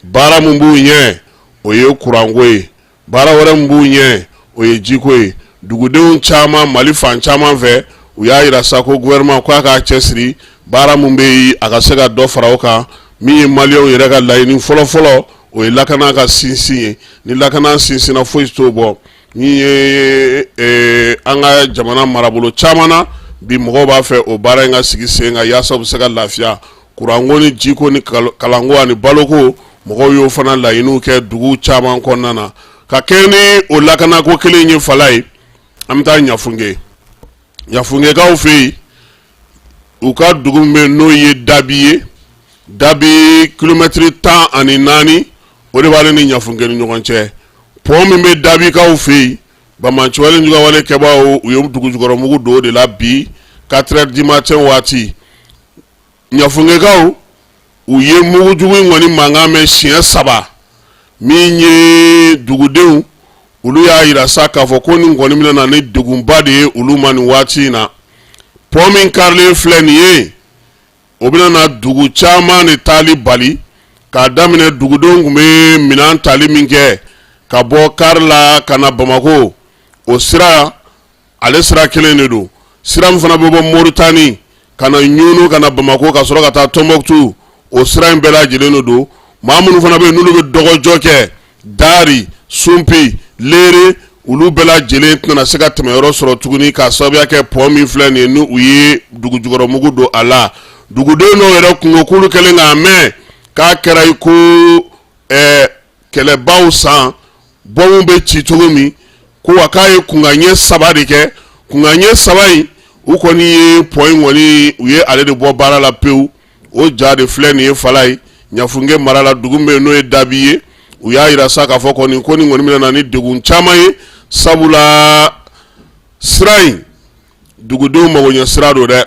Speaker 12: baara mun b'u ɲɛ o ye kuranko ye baara wɛrɛ mun b'u ɲɛ o ye jiko ye dugudenw caman Mali fan caman fɛ u y'a yira sa ko gouvernement k'a k'a cɛsiri baara mun bɛ yen a ka se ka dɔ fara o kan min ye maliyɛnw yɛrɛ ka laɲini fɔlɔfɔlɔ o ye lakana ka sinsin ye ni lakana sinsinna foyi t'o bɔ min ye an ka jamana marabolo caman na bi mɔgɔw b'a fɛ o baara in ka sigi sen kan yaasa u bɛ se ka lafiya kuranko ni jiko ni kalanko ani baloko mɔgɔw y'o fana laɲiniw kɛ dugu caman kɔnɔna na ka kɛ ni o lakanako kelen ye fala ye an bɛ taa ɲafungekaw fɛ yen u ka dugu min bɛ n'o ye Dabi ye Dabi kilomɛtiri 14 o de b'ale ni ɲafunge ni ɲɔgɔn cɛ pont min bɛ Dabikaw fɛ yen Bamanciwale Njugawale kɛbaaw u ye dugujukɔrɔmugu don o de la bi 4h du matin waati ɲafungekaw u ye mugujugu ŋɔni mankan mɛn siɲɛ 3 min ye dugudenw olu y'a yira sa k'a fɔ ko nin kɔni bɛna na ni degunba de ye olu ma nin waati in na pont min karilen filɛ nin ye o bɛna na dugu caman de taali bali k'a daminɛ dugudenw tun bɛ minɛn tali min kɛ ka bɔ kari la ka na Bamako o sira ale sira kelen de don sira min fana bɛ bɔ Moritani ka na Ɲunu ka na Bamako ka sɔrɔ ka taa Tombouctou o sira in bɛɛ lajɛlen de don maa minnu fana bɛ yen n'olu bɛ dɔgɔjɔ kɛ Dari Sumpi Lere olu bɛɛ lajɛlen tɛna se ka tɛmɛyɔrɔ sɔrɔ tuguni k'a sababuya kɛ pont min filɛ nin ye ni u ye dugujukɔrɔmugu don a la duguden dɔw yɛrɛ kungo k'olu kɛlen k'a mɛn k'a kɛra i ko kɛlɛbaw san bɔnw bɛ ci cogo min ko wa k'a ye kunkanɲɛ 3 de kɛ kunkanɲɛ 3 in u kɔni ye pont in kɔni u ye ale de bɔ baara la pewu o ja de filɛ nin ye Fala ye Ɲafunge mara la dugu min bɛ yen n'o ye Dabi ye u y'a yira sa k'a fɔ kɔni ko nin kɔni bɛna na ni degun caman ye sabula sira in dugudenw magoɲɛ sira don dɛ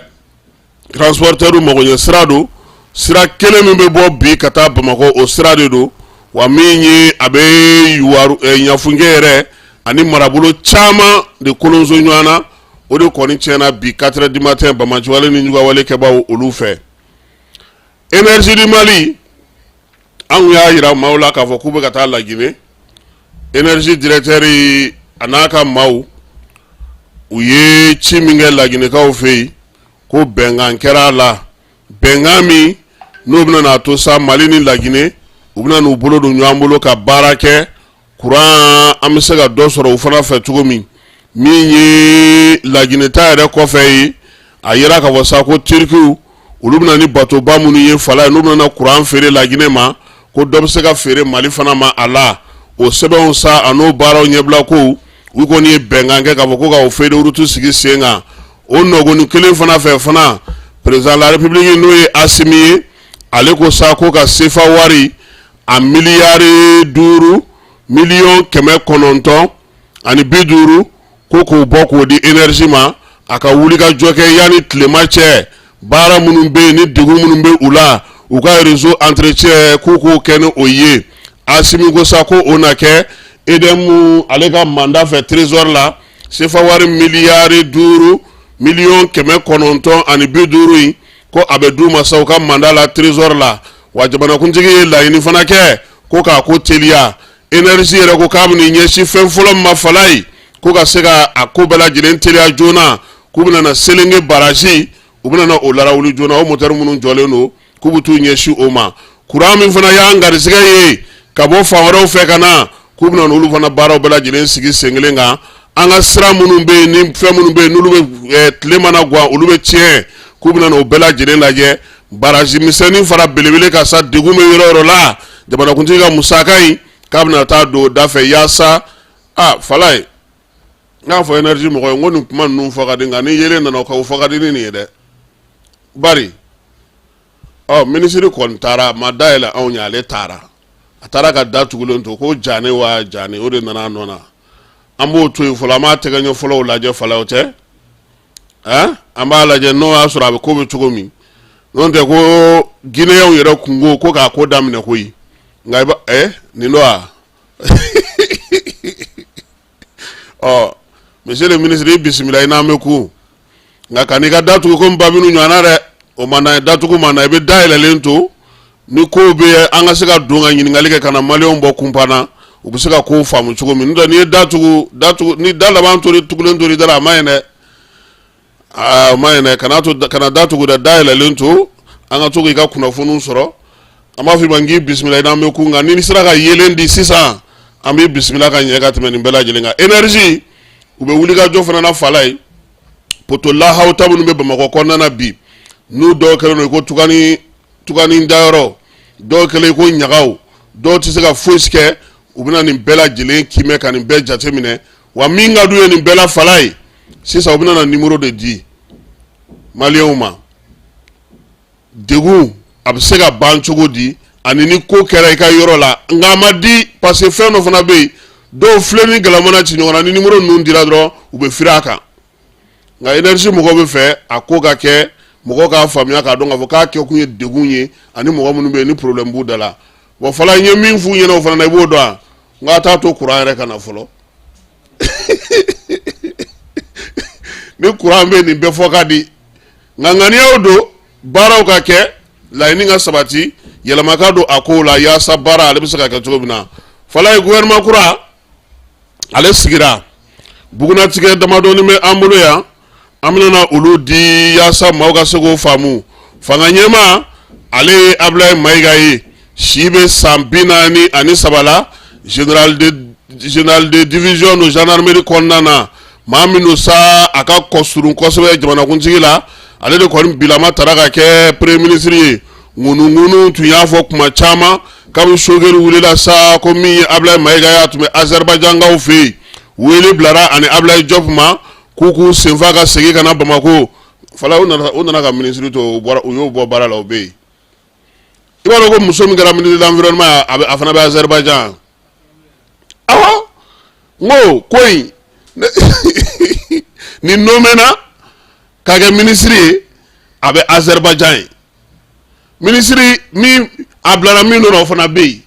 Speaker 12: transporteurs magoɲɛ sira don sira kelen min bɛ bɔ bi ka taa Bamako o sira de don wa min ye a bɛ Ɲafunge yɛrɛ ani marabolo caman de kolonso ɲɔgɔn na o de kɔni tiɲɛna bi 4h du matin Bamaciwale ni Ɲugawale kɛbaaw olu fɛ Énergie du Mali an y'a yira maaw la k'a fɔ k'u bɛ ka taa Laginɛ Énergie directeur a n'a ka maaw u ye ci min kɛ Laginɛkaw fɛ yen ko bɛnkan kɛra a la bɛnkan min n'o bɛna n'a to sa Mali ni Laginɛ u bɛna n'u bolo don ɲɔgɔn bolo ka baara kɛ courant an bɛ se ka dɔ sɔrɔ u fana fɛ cogo min ye Laginɛ ta yɛrɛ kɔfɛ ye a yira k'a fɔ sa ko Turkiw olu bɛna ni batoba minnu ye Fala ye n'u bɛna na courant feere Laginɛ ma ko dɔ bɛ se ka feere Mali fana ma a la o sɛbɛnw sa a n'o baaraw ɲɛbila ko u kɔni ye bɛnkan kɛ k'a fɔ ko ka o feuille de route sigi sen kan o nɔgɔnin kelen fana fɛ fana président de la République n'o ye Asimi ye ale ko sa ko ka CFA wari a miliyari 5 miliyɔn 950 ani 50 ko k'o bɔ k'o di énergie ma a ka wuli ka jɔ kɛ yanni tilema cɛ baara minnu bɛ yen ni degun minnu bɛ u la u ka réseau entretien k'u k'o kɛ ni o ye Asimi ko sa ko o na kɛ EDM ale ka mandat fɛ trésor la CFA wari miliyari 5 miliyɔn 950 ani 50 in ko a bɛ d'u ma sa u ka mandat la trésor la wa jamanakuntigi ye laɲini fana kɛ ko k'a ko teliya énergie yɛrɛ ko k'a bɛna ɲɛsin fɛn fɔlɔ min ma Fala ye ko ka se ka a ko bɛɛ lajɛlen teliya joona k'u bɛna na Selenge barrage u bɛna na o larawuli joona o moteur minnu jɔlen don k'u bɛ t'u ɲɛsin o ma courant min fana y'an garisɛgɛ ye ka bɔ fan wɛrɛw fɛ ka na k'u bɛna n'olu fana baaraw bɛɛ lajɛlen sigi sen kelen kan an ka sira minnu bɛ yen ni fɛn minnu bɛ yen n'olu bɛ tile mana gan olu bɛ tiɲɛ k'u bɛna n'o bɛɛ lajɛlen lajɛ barrage misɛnnin fara belebele ka sa degun bɛ yɔrɔ o yɔrɔ la jamanakuntigi ka musaka in k'a bɛna taa don o da fɛ yaasa Fala ye n y'a fɔ énergie mɔgɔ ye n ko nin kuma ninnu fɔ ka di nka ni yelen nana o ka o fɔ ka di ni nin ye dɛ bari minisiri kɔni taara ma dayɛlɛ anw ɲɛ ale taara a taara ka da tugulen to ko Jane wa Jane o de nana a nɔ na an b'o to yen fɔlɔ an b'a tɛgɛ ɲɛ fɔlɔw lajɛ Fala o tɛ an b'a lajɛ n'o y'a sɔrɔ a bɛ ko bɛ cogo min n'o tɛ ko Guinéens yɛrɛ kungo ko k'a ko daminɛ koyi nka i ba nin don wa monsieur le ministre i bisimila i n'an bɛ ku nka ka n'i ka datugu ko n ba minnu ɲɔgɔnna dɛ o ma na datugu ma na i bɛ dayɛlɛlen to ni ko bɛ an ka se ka don ka ɲininkali kɛ ka na maliyɛnw bɔ kunpan na u bɛ se ka kow faamu cogo min n'o tɛ n'i ye datugu ni da laban tugulen tori da la a ma ɲi dɛ o ma ɲi dɛ kana datugu dɛ dayɛlɛlen to an ka to k'i ka kunnafoniw sɔrɔ an b'a fɔ i ma n k'i bisimila i n'an bɛ ku nka ni sera ka yelen di sisan an bɛ bisimila ka ɲɛ ka tɛmɛ nin bɛɛ lajɛlen kan énergie u bɛ wuli ka jɔ fana na Fala ye poto lahaw ta minnu bɛ Bamakɔ kɔnɔna na bi n'u dɔw kɛlen don i ko tukani dayɔrɔ dɔw kɛlen i ko ɲagaw dɔw tɛ se ka foyi kɛ u bɛna nin bɛɛ lajɛlen kimɛ ka nin bɛɛ jateminɛ wa min ka d'u ye nin bɛɛ la Fala ye sisan u bɛna na numéro de di maliyɛnw ma degun a bɛ se ka ban cogo di ani ni ko kɛra i ka yɔrɔ la nka a ma di parce que fɛn dɔ fana bɛ yen dɔw filɛ ni galamana ci ɲɔgɔn na ni numéro ninnu dira dɔrɔn u bɛ firi a kan nga énergie mɔgɔ bɛ fɛ a ko ka kɛ mɔgɔ k'a faamuya k'a dɔn k'a fɔ k'a kɛ kun ye degun ye ani mɔgɔ minnu bɛ yen ni problème b'u da la bon fɔlɔ n ye min f'u ɲɛna o fana na i b'o dɔn n ka taa to courant yɛrɛ ka na fɔlɔ ni courant bɛ nin bɛɛ fɔ ka di nka ŋaniyaw don baaraw ka kɛ laɲini ka sabati yɛlɛma ka don a kow la yaasa baara ale bɛ se ka kɛ cogo min na fɔlɔ ye gouvernement kura ale sigira bugunatigɛ damadɔni bɛ an bolo yan an bɛna olu di yaasa maaw ka se k'o faamu fanga ɲɛma ale ye Ablaye Mayiga ye si bɛ san 43 la général de division de gendarmerie kɔnɔna na maa minnu sa a ka kɔsurun kosɛbɛ jamanakuntigi la ale de kɔni bilama taara ka kɛ premier ministre ye ŋunuŋunu tun y'a fɔ kuma caman kabini Sogɛli wulila sa ko min ye Ablaye Mayiga ye a tun bɛ Azerbaïdjankaw fɛ yen wele bilara ani Ablaye Diop ma k'u k'u senfa ka segin ka na Bamako fala u nana ka ministre to u y'o bɔ baara la o bɛ yen i b'a dɔn ko muso min kɛra ministre de l'environnement a fana bɛ Azerbaïdjan awɔ n ko ko in ni nomena ka kɛ ministre ye a bɛ Azerbaïdjan ye ministre min a bilara min nɔ o fana bɛ yen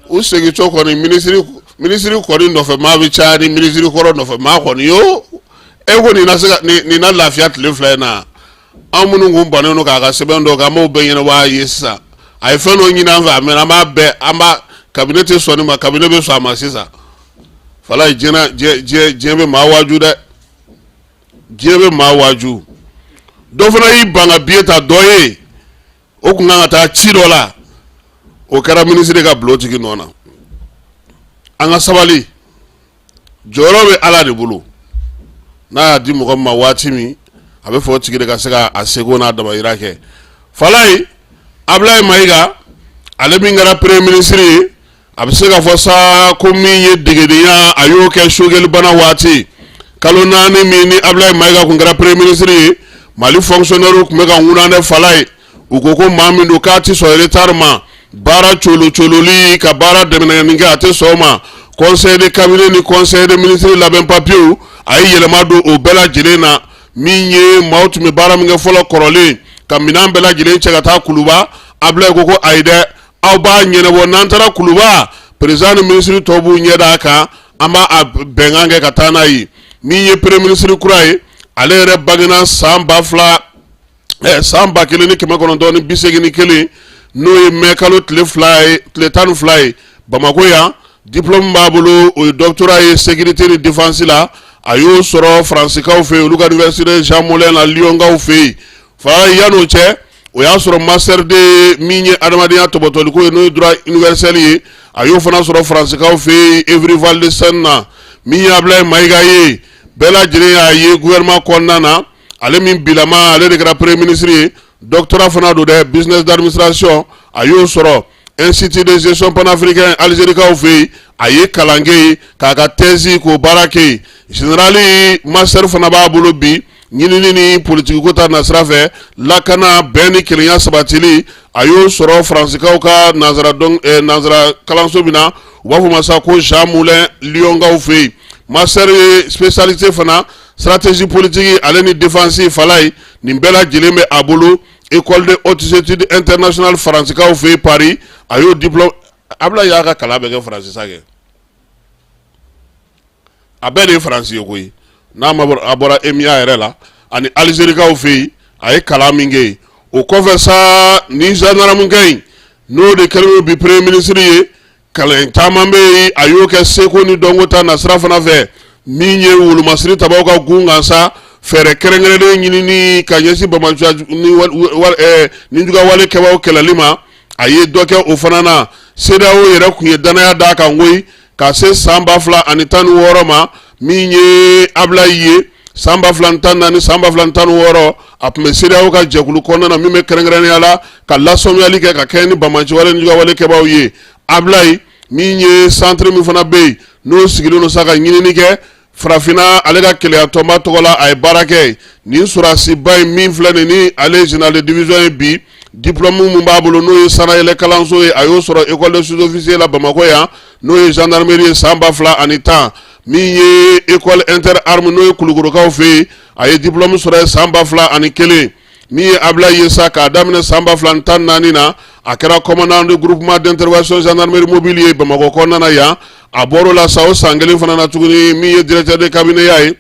Speaker 12: u segintɔ kɔni ministre kɔni nɔfɛ maa bɛ caya ni ministre kɔrɔ nɔfɛ maa kɔni yo e ko nin na lafiya tile 2 in na an minnu kun bannen don k'a ka sɛbɛn dɔ k'an b'o bɛɛ ɲɛnabɔ a ye sisan a ye fɛn dɔ ɲini an fɛ a mɛnna an b'a kabine tɛ sɔn nin ma kabine bɛ sɔn a ma sisan fala ye diɲɛ bɛ maa waaju dɛ diɲɛ bɛ maa waaju dɔ fana y'i ban ka billet ta dɔ ye o kun kan ka taa ci dɔ la o kɛra ministre ka bulon tigi nɔ na an ka sabali jɔyɔrɔ bɛ Ala de bolo n'a y'a di mɔgɔ min ma waati min a bɛ fɔ o tigi de ka se ka a seko n'a damayira kɛ fala ye Ablaye Mayiga ale min kɛra premier ministre ye a bɛ se ka fɔ sa ko min ye degedenya a y'o kɛ Sogɛli bana waati kalo 4 min ni Ablaye Mayiga kun kɛra premier ministre ye Mali fonctionnaire tun bɛ ka ŋunanɛ fala ye u ko ko maa min don k'a tɛ sɔn retard ma baara cololi ka baara dɛmɛni kɛ a tɛ sɔn o ma conseil de cabinet ni conseil de ministre labɛn papier a ye yɛlɛma don o bɛɛ lajɛlen na min ye maaw tun bɛ baara min kɛ fɔlɔ kɔrɔlen ka minɛn bɛɛ lajɛlen cɛ ka taa Kuluba Ablaye ko ayi dɛ aw b'a ɲɛnabɔ n'an taara Kuluba président ni ministre tɔw b'u ɲɛ d'a kan an b'a bɛnkan kɛ ka taa n'a ye min ye premier ministre kura ye ale yɛrɛ bangena san 1981 n'o ye mai kalo tile 12 ye Bamako yan diplôme b'a bolo o ye doctorat ye sécurité ni défense la a y'o sɔrɔ Fransikaw fɛ olu ka université Jean Moulin la Lyonkaw fɛ yen fara yan'o cɛ o y'a sɔrɔ master de min ye adamadenya tɔbɔtɔliko ye n'o ye droit universel ye a y'o fana sɔrɔ Fransikaw fɛ yen Évry Val de Seine na min ye Ablaye Mayiga ye bɛɛ lajɛlen y'a ye gouvernement kɔnɔna na ale min bilama ale de kɛra premier ministre ye doctorat fana don dɛ business d'administration a y'o sɔrɔ institut de gestion panafricain Algérikaw fɛ yen a ye kalan kɛ yen k'a ka thèse k'o baara kɛ yen général master fana b'a bolo bi ɲinini ni politique ko ta nasira fɛ lakana bɛn ni kelenya sabatili a y'o sɔrɔ Fransikaw ka nanzara kalanso min na u b'a fɔ ma sa ko Jean Moulin Lyonkaw fɛ yen master spécialité fana stratégie politique ale ni défense fala ye nin bɛɛ lajɛlen bɛ a bolo école de hautes études internationales Fransikaw fɛ yen Paris a y'o diplôme Ablaye y'a ka kalan bɛɛ kɛ Faransi kɛ a bɛɛ de ye Faransi ye koyi n'a ma a bɔra EMIA yɛrɛ la ani Algérikaw fɛ yen a ye kalan min kɛ yen o kɔfɛ sa ni gendarmekɛ in n'o de kɛlen bi premier ministre ye kalan caman bɛ yen a y'o kɛ seko ni dɔnko ta nasira fana fɛ min ye wolomasiri tabaw ka gun kan sa fɛɛrɛ kɛrɛnkɛrɛnnen ɲinini ka ɲɛsin Bamajuguya ni juguya wale kɛbaaw kɛlɛli ma a ye dɔ kɛ o fana na CEDEAO yɛrɛ kun ye danaya d'a kan koyi ka se san 2016 ma min ye Ablaye ye san 2014 san 2016 a tun bɛ CEDEAO ka jɛkulu kɔnɔna na min bɛ kɛrɛnkɛrɛnnenya la ka lasɔmiyali kɛ ka kɛ ni Bamajuguya wale ni juguya wale kɛbaaw ye Ablaye min ye centre min fana bɛ yen n'o sigilen don sa ka ɲinini kɛ farafinna ale ka keleyatɔnba tɔgɔ la a ye baara kɛ nin sɔrɔsiba in min filɛ nin ni ale général de division ye bi diplôme mun b'a bolo n'o ye sanayɛlɛ kalanso ye a y'o sɔrɔ école de sous-officier la Bamako yan n'o ye gendarmerie san 2010 min ye école inter arme n'o ye kulukorokaw fɛ yen a ye diplôme sɔrɔ san 2001 min ye Ablaye Yesa k'a daminɛ san 2014 na a kɛra commandant de groupement d'intervention gendarmerie mobile ye Bamakɔ kɔnɔna na yan a bɔr'o la sa o san kelen fana na tuguni min ye directeur de cabinet ya ye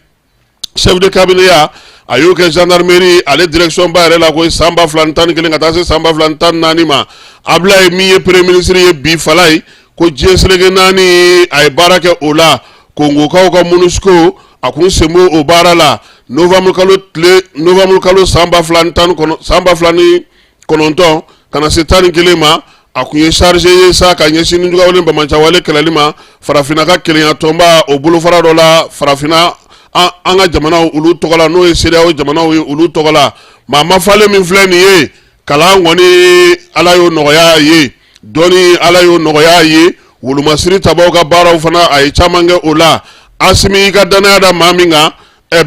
Speaker 12: chef de cabinet ya a y'o kɛ gendarmerie ale direction ba yɛrɛ la ko san 2011 ka taa se san 2014 ma Ablaye min ye premier ministre ye bi Falaye ko diɲɛ seleke 4 a ye baara kɛ o la Kongokaw ka MONUSCO a kun sen b'o o baara la novembre kalo san 2019 kana se 11 ma a kun ye chargé ye sa ka ɲɛsin Nujugawale Bamancawale kɛlɛli ma farafina ka kelenya tɔnba o bolofara dɔ la farafina an ka jamanaw olu tɔgɔ la n'o ye CEDEAO jamanaw ye olu tɔgɔ la maa ma falen min filɛ nin ye kalan kɔni Ala y'o nɔgɔya ye dɔnni Ala y'o nɔgɔya ye wolomasiri tabaw ka baaraw fana a ye caman kɛ o la Asimi i ka danaya da maa min kan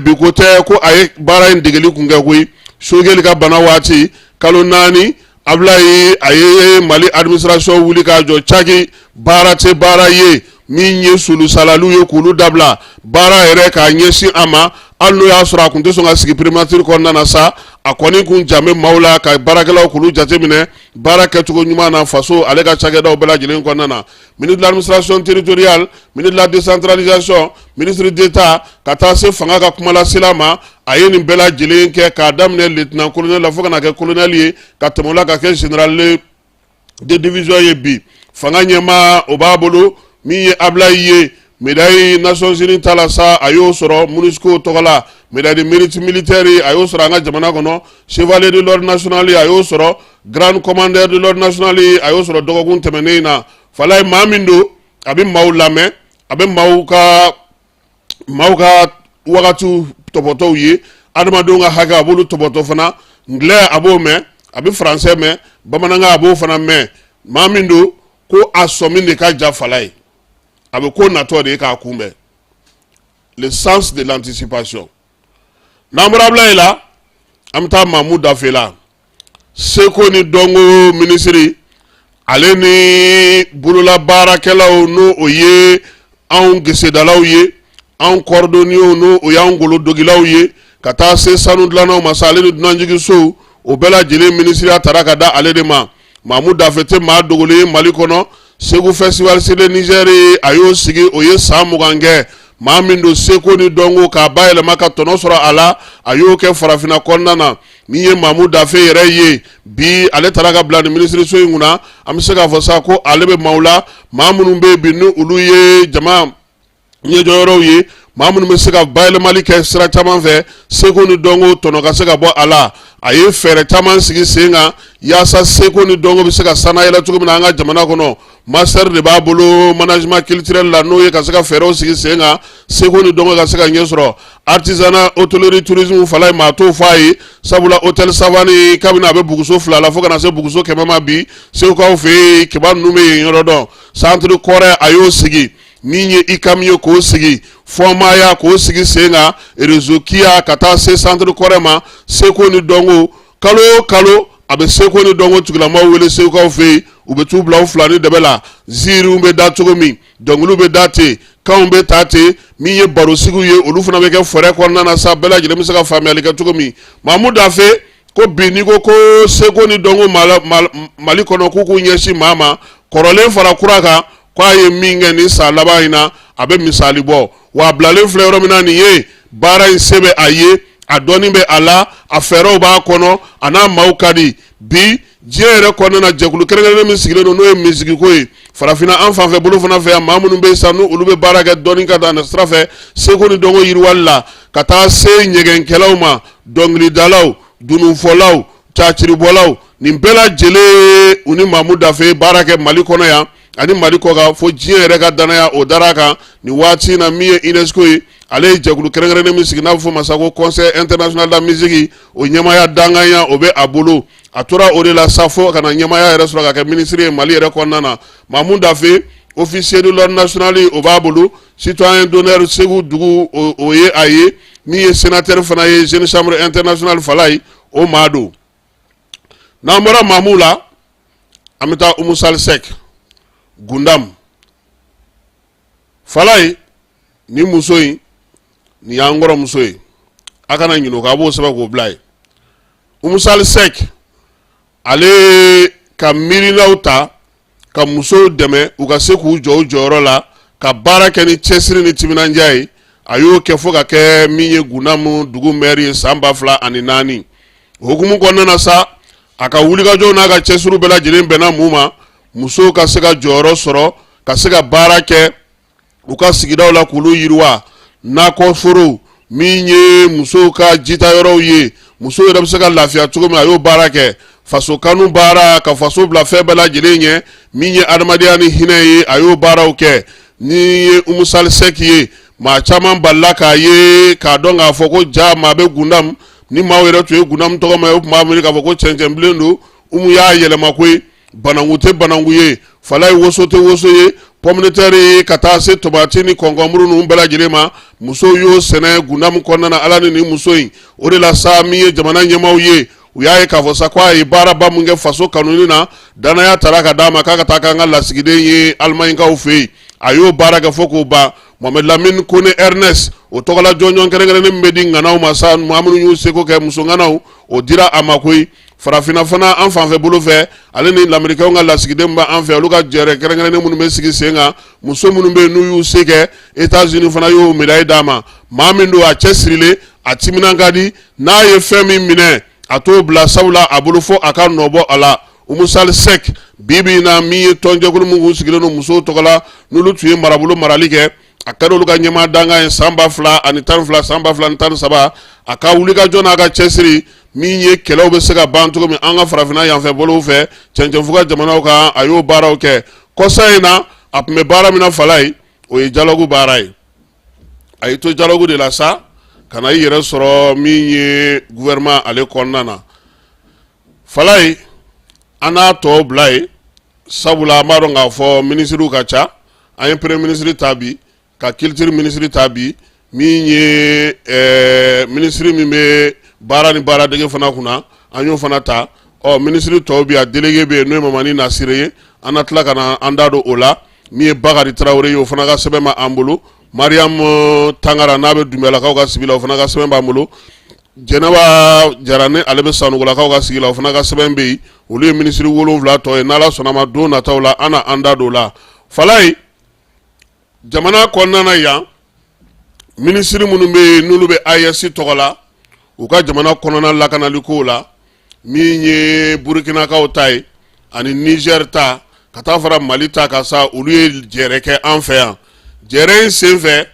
Speaker 12: bi ko tɛ ko a ye baara in degeli kun kɛ koyi Sogɛli ka bana waati kalo 4 Ablaye a ye Mali administration wuli k'a jɔ caki baara tɛ baara ye min ye sulu salalu ye k'olu dabila baara yɛrɛ k'a ɲɛsin a ma hali n'o y'a sɔrɔ a kun tɛ sɔn ka sigi primature kɔnɔna na sa a kɔni kun jan bɛ maaw la ka baarakɛlaw k'olu jateminɛ baara kɛcogo ɲuman na faso ale ka cakɛdaw bɛɛ lajɛlen kɔnɔna na ministre de l'administration territoriale ministre de la décentralisation ministre d'État ka taa se fanga ka kumalasela ma a ye nin bɛɛ lajɛlen kɛ k'a daminɛ lieutenant colonel la fo ka na kɛ colonel ye ka tɛmɛ o la ka kɛ général de division ye bi fanga ɲɛmaa o b'a bolo min ye Ablaye ye médaille Nations Unies ta la sa a y'o sɔrɔ MONUSCO tɔgɔ la médaille de mérite militaire a y'o sɔrɔ an ka jamana kɔnɔ chevalier de l'ordre national a y'o sɔrɔ grand commandeur de l'ordre national a y'o sɔrɔ dɔgɔkun tɛmɛnen na Falaye maa min don a bɛ maaw lamɛn a bɛ maaw ka wagatiw tɔbɔtɔw ye adamadenw ka hakɛ a b'olu tɔbɔtɔ fana anglais a b'o mɛn a bɛ français mɛn bamanankan a b'o fana mɛn maa min don ko a sɔmin de ka ja Falaye a bɛ ko natɔ de ye k'a kunbɛn le sens de l'anticipation n'an bɔra Ablaye la an bɛ taa Mamu Dafe la seko ni dɔnko ministre ale ni bololabaarakɛlaw n'o o ye anw gesedalaw ye anw cordonniers n'o o y'anw golodogilaw ye ka taa se sanu dilannaw ma sa ale ni dunanjigisow o bɛɛ lajɛlen ministre taara ka da ale de ma Mamu Dafe tɛ maa dogolen ye Mali kɔnɔ Segu festival sede Niger a y'o sigi o ye san 20 kɛ maa min don seko ni dɔnko k'a bayɛlɛma ka tɔnɔ sɔrɔ a la a y'o kɛ farafina kɔnɔna na min ye Mamu Dafe yɛrɛ ye bi ale taara ka bila ni ministre so in kunna an bɛ se k'a fɔ sa ko ale bɛ maaw la maa minnu bɛ yen bi ni olu ye jama ɲɛjɔyɔrɔw ye maa minnu bɛ se ka bayɛlɛmali kɛ sira caman fɛ seko ni dɔnko tɔnɔ ka se ka bɔ a la a ye fɛɛrɛ caman sigi sen kan yaasa seko ni dɔnko bɛ se ka sanayɛlɛ cogo min na an ka jamana kɔnɔ master de b'a bolo management culturel la n'o ye ka se ka fɛɛrɛw sigi sen kan seko ni dɔnko ka se ka ɲɛ sɔrɔ artisanat hôtellerie tourisme Falaye maa t'o fɔ a ye sabula hôtel Savani kabini a bɛ buguso 2 la fo kana se buguso 100 ma bi segukaw fɛ yen kiba ninnu bɛ yen yɔrɔ dɔn centre kɔrɛ a y'o sigi min ye ICAM ye k'o sigi Fɔnmaya k'o sigi sen kan réseau Kia ka taa se centre kɔrɛ ma seko ni dɔnko kalo o kalo a bɛ seko ni dɔnko tigilamaw wele segukaw fɛ yen u bɛ t'u bila u fila ni dɛbɛ la ziiriw bɛ da cogo min dɔnkiliw bɛ da ten kanw bɛ ta ten min ye barosigiw ye olu fana bɛ kɛ fɛɛrɛ kɔnɔna na sa bɛɛ lajɛlen bɛ se ka faamuyali kɛ cogo min Mamu Dafe ko bi n'i ko ko seko ni dɔnko Mali kɔnɔ k'u k'u ɲɛsin maa ma kɔrɔlen fara kura kan k'a ye min kɛ nin san laban in na a bɛ misali bɔ wa a bilalen filɛ yɔrɔ min na nin ye baara in se bɛ a ye a dɔnni bɛ a la a fɛɛrɛw b'a kɔnɔ a n'a maaw ka di bi diɲɛ yɛrɛ kɔnɔna na jɛkulu kɛrɛnkɛrɛnnen min sigilen don n'o ye misigiko ye farafina an fanfɛ bolo fana fɛ yan maa minnu bɛ yen sa n'olu bɛ baara kɛ dɔnni ka dan sira fɛ seko ni dɔnko yiriwali la ka taa se ɲɛgɛnkɛlaw ma dɔnkilidalaw dununfɔlaw caciribɔlaw nin bɛɛ lajɛlen u ni Mamu Dafe baara kɛ Mali kɔnɔ yan ani Mali kɔ kan fo diɲɛ yɛrɛ ka danaya o dara kan nin waati in na min ye UNESCO ye ale ye jɛkulu kɛrɛnkɛrɛnnen min sigi n'a bɛ fɔ o ma sa ko conseil international de la musique o ɲɛmaya danganya o bɛ a bolo a tora o de la sa fo ka na ɲɛmaya yɛrɛ sɔrɔ ka kɛ ministre ye Mali yɛrɛ kɔnɔna na Mamu Dafe officier de l'ordre national o b'a bolo citoyen d'honneur Segu dugu o ye a ye min ye sénateur fana ye jeune chambre internationale Falaye o maa don n'an bɔra Mamu la an bɛ taa Umu Sali Sɛk Gundam falai ni muso in ni angoro muso ye akana nyino ka bo seba ko blai umusal sek ale ka mirinauta ka muso deme u ka se k'u jɔ u jɔyɔrɔ la ka baara kɛ ni cɛsiri ni timinanja ye a y'o kɛ fo ka kɛ min ye gunamu dugu maire ye san 2004 hukumu kɔnɔna na sa a ka wulikajɔw n'a ka cɛsiriw bɛɛ lajɛlen bɛnna mun ma musow ka se ka jɔyɔrɔ sɔrɔ ka se ka baara kɛ u ka sigidaw la k'olu yiriwa nakɔforow min ye musow ka jitayɔrɔw ye musow yɛrɛ bɛ se ka lafiya cogo min a y'o baara kɛ faso kanu baara ka faso bila fɛn bɛɛ lajɛlen ɲɛ min ye adamadenya ni hinɛ ye a y'o baaraw kɛ ni ye umusal sek ye maa caman balila k'a ye k'a dɔn k'a fɔ ko ja maa bɛ gundam ni maaw yɛrɛ tun ye gundam tɔgɔ ma ye o tun b'a miiri k'a fɔ ko cɛncɛnbilen don umu y'a yɛlɛma koyi banangu tɛ banangu ye fala ye woso tɛ woso ye pommitɛri ye ka taa se tomati ni kɔnkɔnburu ninnu bɛɛ lajɛlen ma musow y'o sɛnɛ gundam kɔnɔna na ala ni nin muso in o de la sa min ye jamana ɲɛmaaw ye u y'a ye k'a fɔ sa ko a ye baaraba mun kɛ faso kanuni na danaya taara ka d'a ma k'a ka taa k'an ka lasigiden ye alimaɲikaw fɛ yen a y'o baara kɛ fo k'o ban Mohamed Lamine Kone Ernest o tɔgɔla jɔnjɔn kɛrɛnkɛrɛnnen min bɛ di ŋanaw ma sa maa minnu y'u seko kɛ muso ŋanaw o dira a ma koyi farafinna fana an fanfɛ bolo fɛ ale ni lamerikɛnw ka lasigiden bɛ an fɛ olu ka jɛrɛ kɛrɛnkɛrɛnnen minnu bɛ sigi sen kan muso minnu bɛ yen n'u y'u se kɛ États-Unis fana y'o médaille d'a ma maa min don a cɛsirilen a timinan ka di n'a ye fɛn min minɛ a t'o bila sabula a bolo fo a ka nɔbɔ a la umusal sek bibi na min ye tɔnjɛkulu min kun sigilen don musow tɔgɔ la n'olu tun ye marabolo marali kɛ a kɛra olu ka ɲɛmaa danga ye san 2012 san 2013 a ka wulikajɔ n'a ka cɛsiri min ye kɛlɛw bɛ se ka ban cogo min an ka farafinna yanfɛ bolow fɛ cɛncɛnfuga jamanaw kan a y'o baaraw kɛ kɔsa in na a tun bɛ baara min na fala ye o ye dialogue baara ye a y'i to dialogue de la sa ka na i yɛrɛ sɔrɔ min ye gouvernement ale kɔnɔna na fala ye an n'a tɔw bila ye sabula an b'a dɔn k'a fɔ minisiriw ka ca an ye premier ministre ta bi ka culture ministre ta bi min ye ministre min bɛ baara ni baara dege fana kunna an y'o fana ta ministre tɔw bi a délégué bɛ yen n'o ye Mamani Nasire ye an na tila ka na an da don o la min ye Bakari Tarawele ye o fana ka sɛbɛn bɛ an bolo Mariam Tangara n'a bɛ Dunbiyalakaw ka sigi la o fana ka sɛbɛn b'an bolo Jɛnɛba Jarane ale bɛ Sanugulakaw ka sigi la o fana ka sɛbɛn bɛ yen olu ye ministre 7 tɔ ye n'Ala sɔnna ma don nataw la an na an da don o la fala ye jamana kɔnɔna na yan ministre minnu bɛ yen n'olu bɛ AES tɔgɔ la u ka jamana kɔnɔna lakanaliko la min ye Burukinakaw ta ye ani Niger ta ka taa fara Mali ta ka sa olu ye jɛrɛ kɛ an fɛ yan jɛrɛ in senfɛ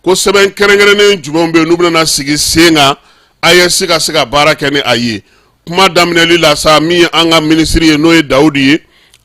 Speaker 12: ko sɛbɛn kɛrɛnkɛrɛnnen jumɛnw bɛ yen n'u bɛna sigi sen kan AES ka se ka baara kɛ ni a ye kuma daminɛli la sa min ye an ka ministre ye n'o ye Dawudi ye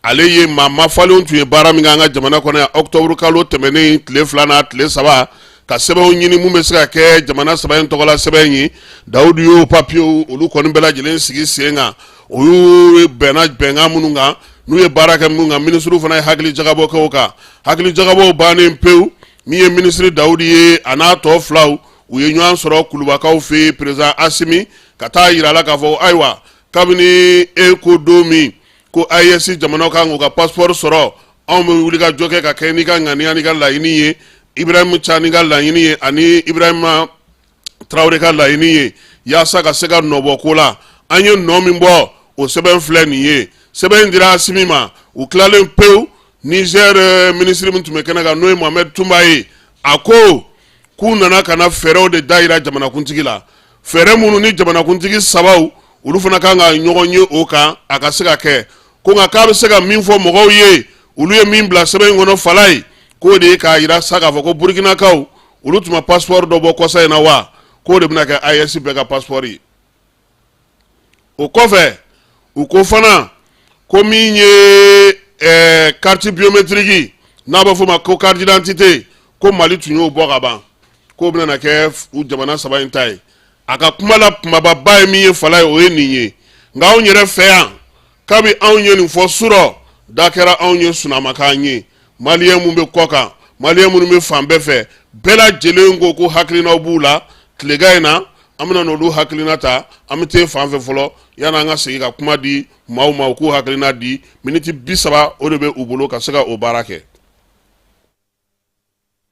Speaker 12: ale ye maa mafalenw tun ye baara min kɛ an ka jamana kɔnɔ yan octobre kalo tɛmɛnen tile 2 n'a tile 3 ka sɛbɛnw ɲini mun bɛ se ka kɛ jamana 3 in tɔgɔla sɛbɛn ye Dawudi y'o papiyew olu kɔni bɛɛ lajɛlen sigi sen kan o y'u bɛnna bɛnkan minnu kan n'u ye baara kɛ minnu kan ministrew fana ye hakili jagabɔ kɛ o kan hakili jagabɔw bannen pewu min ye ministre Dawudi ye a n'a tɔ filaw u ye ɲɔgɔn sɔrɔ Kulubakaw fɛ président Asimi ka taa yira la k'a fɔ ayiwa kabini e ko don min ko AES jamanaw kan k'u ka passeport sɔrɔ anw bɛ wuli ka jɔ kɛ ka kɛ n'i ka ŋaniya n'i ka laɲini ye Ibrahim Chani ka laɲini ye ani Ibrahima Traore ka laɲini ye yaasa ka se ka nɔbɔ ko la an ye nɔ min bɔ o sɛbɛn filɛ nin ye sɛbɛn dira Asimi ma u tilalen pewu Niger ministre min tun bɛ kɛnɛ kan n'o ye Mohamed Tumba ye a ko k'u nana ka na fɛɛrɛw de dayira jamanakuntigi la fɛɛrɛ minnu ni jamanakuntigi sabaw olu fana kan ka ɲɔgɔn ye o kan a ka se ka kɛ ko nka k'a bɛ se ka min fɔ mɔgɔw ye olu ye min bila sɛbɛn in kɔnɔ fala ye k'o de ye k'a yira sa k'a fɔ ko Burukinakaw olu tun ma passeport dɔ bɔ kɔsa in na wa k'o de bɛna kɛ AES bɛɛ ka passeport ye o kɔfɛ u ko fana ko min ye carte biométrique n'a bɛ fɔ o ma ko carte d'identité ko Mali tun y'o bɔ ka ban k'o bɛna kɛ u jamana 3 in ta ye a ka kuma la kumababa ye min ye fala ye o ye nin ye nka anw yɛrɛ fɛ yan kabi anw ye nin fɔ surɔ da kɛra anw ye sunamakan ye maliyɛn mun bɛ kɔ kan maliyɛn minnu bɛ fan bɛɛ fɛ bɛɛ lajɛlen ko ko hakilinaw b'u la tilegan in na an bɛna n'olu hakilina ta an bɛ taa fan fɛ fɔlɔ yanni an ka segin ka kuma di maaw ma u k'u hakilina di miniti 30 o de bɛ u bolo ka se ka o baara kɛ.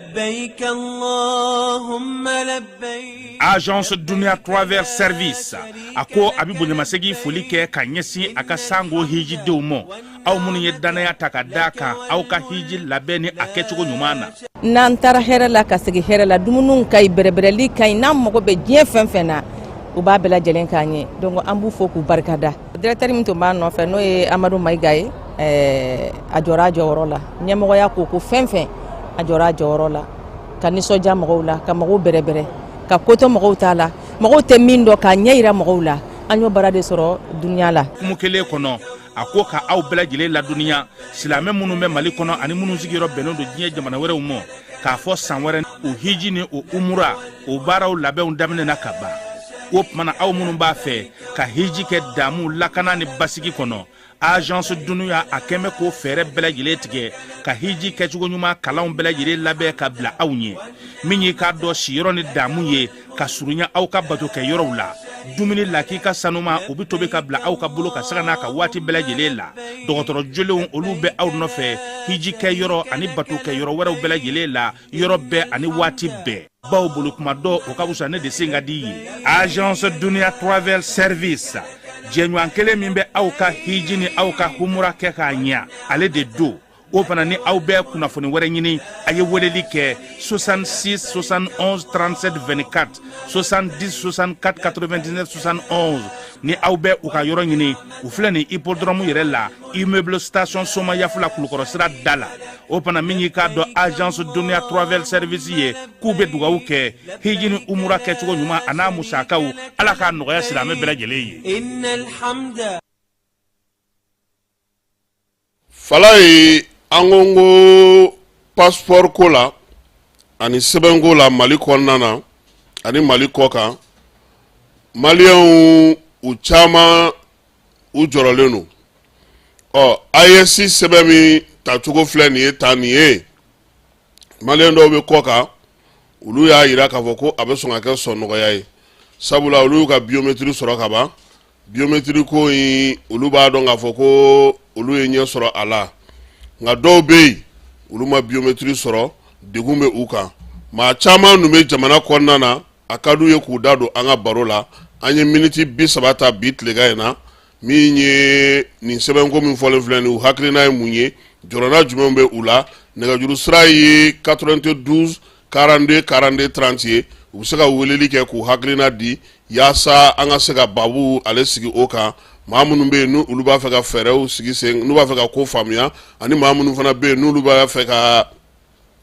Speaker 15: لبيك اللهم لبيك.
Speaker 1: Agence Dunia Travers Service ako abibu nyamasegi foli kɛ ka ɲɛsin a ka sango hiji denw ma aw minnu ye danaya ta ka da kan aw ka hiji labɛn ni a kɛcogo ɲuman na.
Speaker 2: N'an taara hɛrɛ la ka segin hɛrɛ la dumuniw ka ɲi bɛrɛbɛrɛli ka ɲi n'an mago bɛ diɲɛ fɛn fɛn na u b'a bɛɛ lajɛlen k'a ɲɛ donc an b'u fo k'u barikada. Directeur min tun b'a nɔfɛ n'o ye Amadu Mayiga ye a jɔra a jɔyɔrɔ la ɲɛmɔgɔya ko fɛn fɛn a jɔra a jɔyɔrɔ la ka nisɔndiya mɔgɔw la ka mɔgɔw bɛrɛbɛrɛ ka koto mɔgɔw t'a la mɔgɔw tɛ min dɔn k'a ɲɛ yira mɔgɔw la an y'o baara de sɔrɔ duniya la.
Speaker 1: Kumu kelen kɔnɔ a ko ka aw bɛɛ lajɛlen ladɔnniya silamɛ minnu bɛ Mali kɔnɔ ani minnu sigiyɔrɔ bɛnnen don diɲɛ jamana wɛrɛw ma k'a fɔ san wɛrɛ o hiji ni o umura o baaraw labɛnw daminɛna ka ban. O tumana aw minnu b'a fɛ ka hiji kɛ damu lakana ni basigi kɔnɔ Agence Dunuya a kɛmɛ ko fɛɛrɛ bɛɛ lajɛlen tigɛ ka hiji kɛcogo ɲuman kalanw bɛɛ lajɛlen labɛn ka bila aw ɲɛ min ye k'a dɔn siyɔrɔ ni damu ye ka surunya aw ka bato kɛ yɔrɔw la dumuni lak'i ka sanuma o bi tobi ka bila aw ka bolo ka saga n'a ka waati bɛɛ lajɛlen la dɔgɔtɔrɔ jolenw olu bɛ aw nɔfɛ hiji kɛ yɔrɔ ani bato kɛ yɔrɔ wɛrɛw bɛɛ lajɛlen la yɔrɔ bɛɛ ani waati bɛɛ baw bolo kuma dɔ o ka wusa ne de sen ka di ye. Agence Dunia Travel Service jɛɲɔgɔn kelen min bɛ aw ka hiji ni aw ka humura kɛ k'a ɲɛ ale de do o fana ni aw bɛɛ kunnafoni wɛrɛ ɲini a ye weleli kɛ 66 71 37 24 70 64 99 71 ni aw bɛɛ u ka yɔrɔ ɲini u filɛ ni hippodrome yɛrɛ la immeuble station Soma Yafula Kulukɔrɔ sira da la o fana min y'i k'a dɔn Agence Dunia Travel Service ye k'u bɛ dugawu kɛ hiji ni umura kɛcogo ɲuman a n'a musakaw ala k'a nɔgɔya silamɛ bɛɛ lajɛlen ye.
Speaker 12: Fala ye an ko n ko passeport ko la ani sɛbɛn ko la Mali kɔnɔna na ani Mali kɔ kan maliyɛnw u caman u jɔrɔlen don AES sɛbɛn min tacogo filɛ nin ye tan nin ye maliyɛn dɔw bɛ kɔ kan olu y'a yira k'a fɔ ko a bɛ sɔn ka kɛ sɔnnɔgɔya ye sabula olu y'u ka biométrie sɔrɔ ka ban biométrie ko in olu b'a dɔn k'a fɔ ko olu ye ɲɛ sɔrɔ a la nka dɔw bɛ yen olu ma biométrie sɔrɔ degun bɛ u kan maa caman ninnu bɛ jamana kɔnɔna na a ka d'u ye k'u da don an ka baro la an ye miniti 30 ta bi tilegan in na min ye nin sɛbɛnko min fɔlen filɛ nin u hakilina ye mun ye jɔrɔna jumɛn bɛ u la nɛgɛjuru sira ye 92 42 42 30 ye u bɛ se ka weleli kɛ k'u hakilina di yaasa an ka se ka babu ale sigi o kan maa minnu bɛ yen n'olu b'a fɛ ka fɛɛrɛw sigi sen n'u b'a fɛ ka ko faamuya ani maa minnu fana bɛ yen n'olu b'a fɛ ka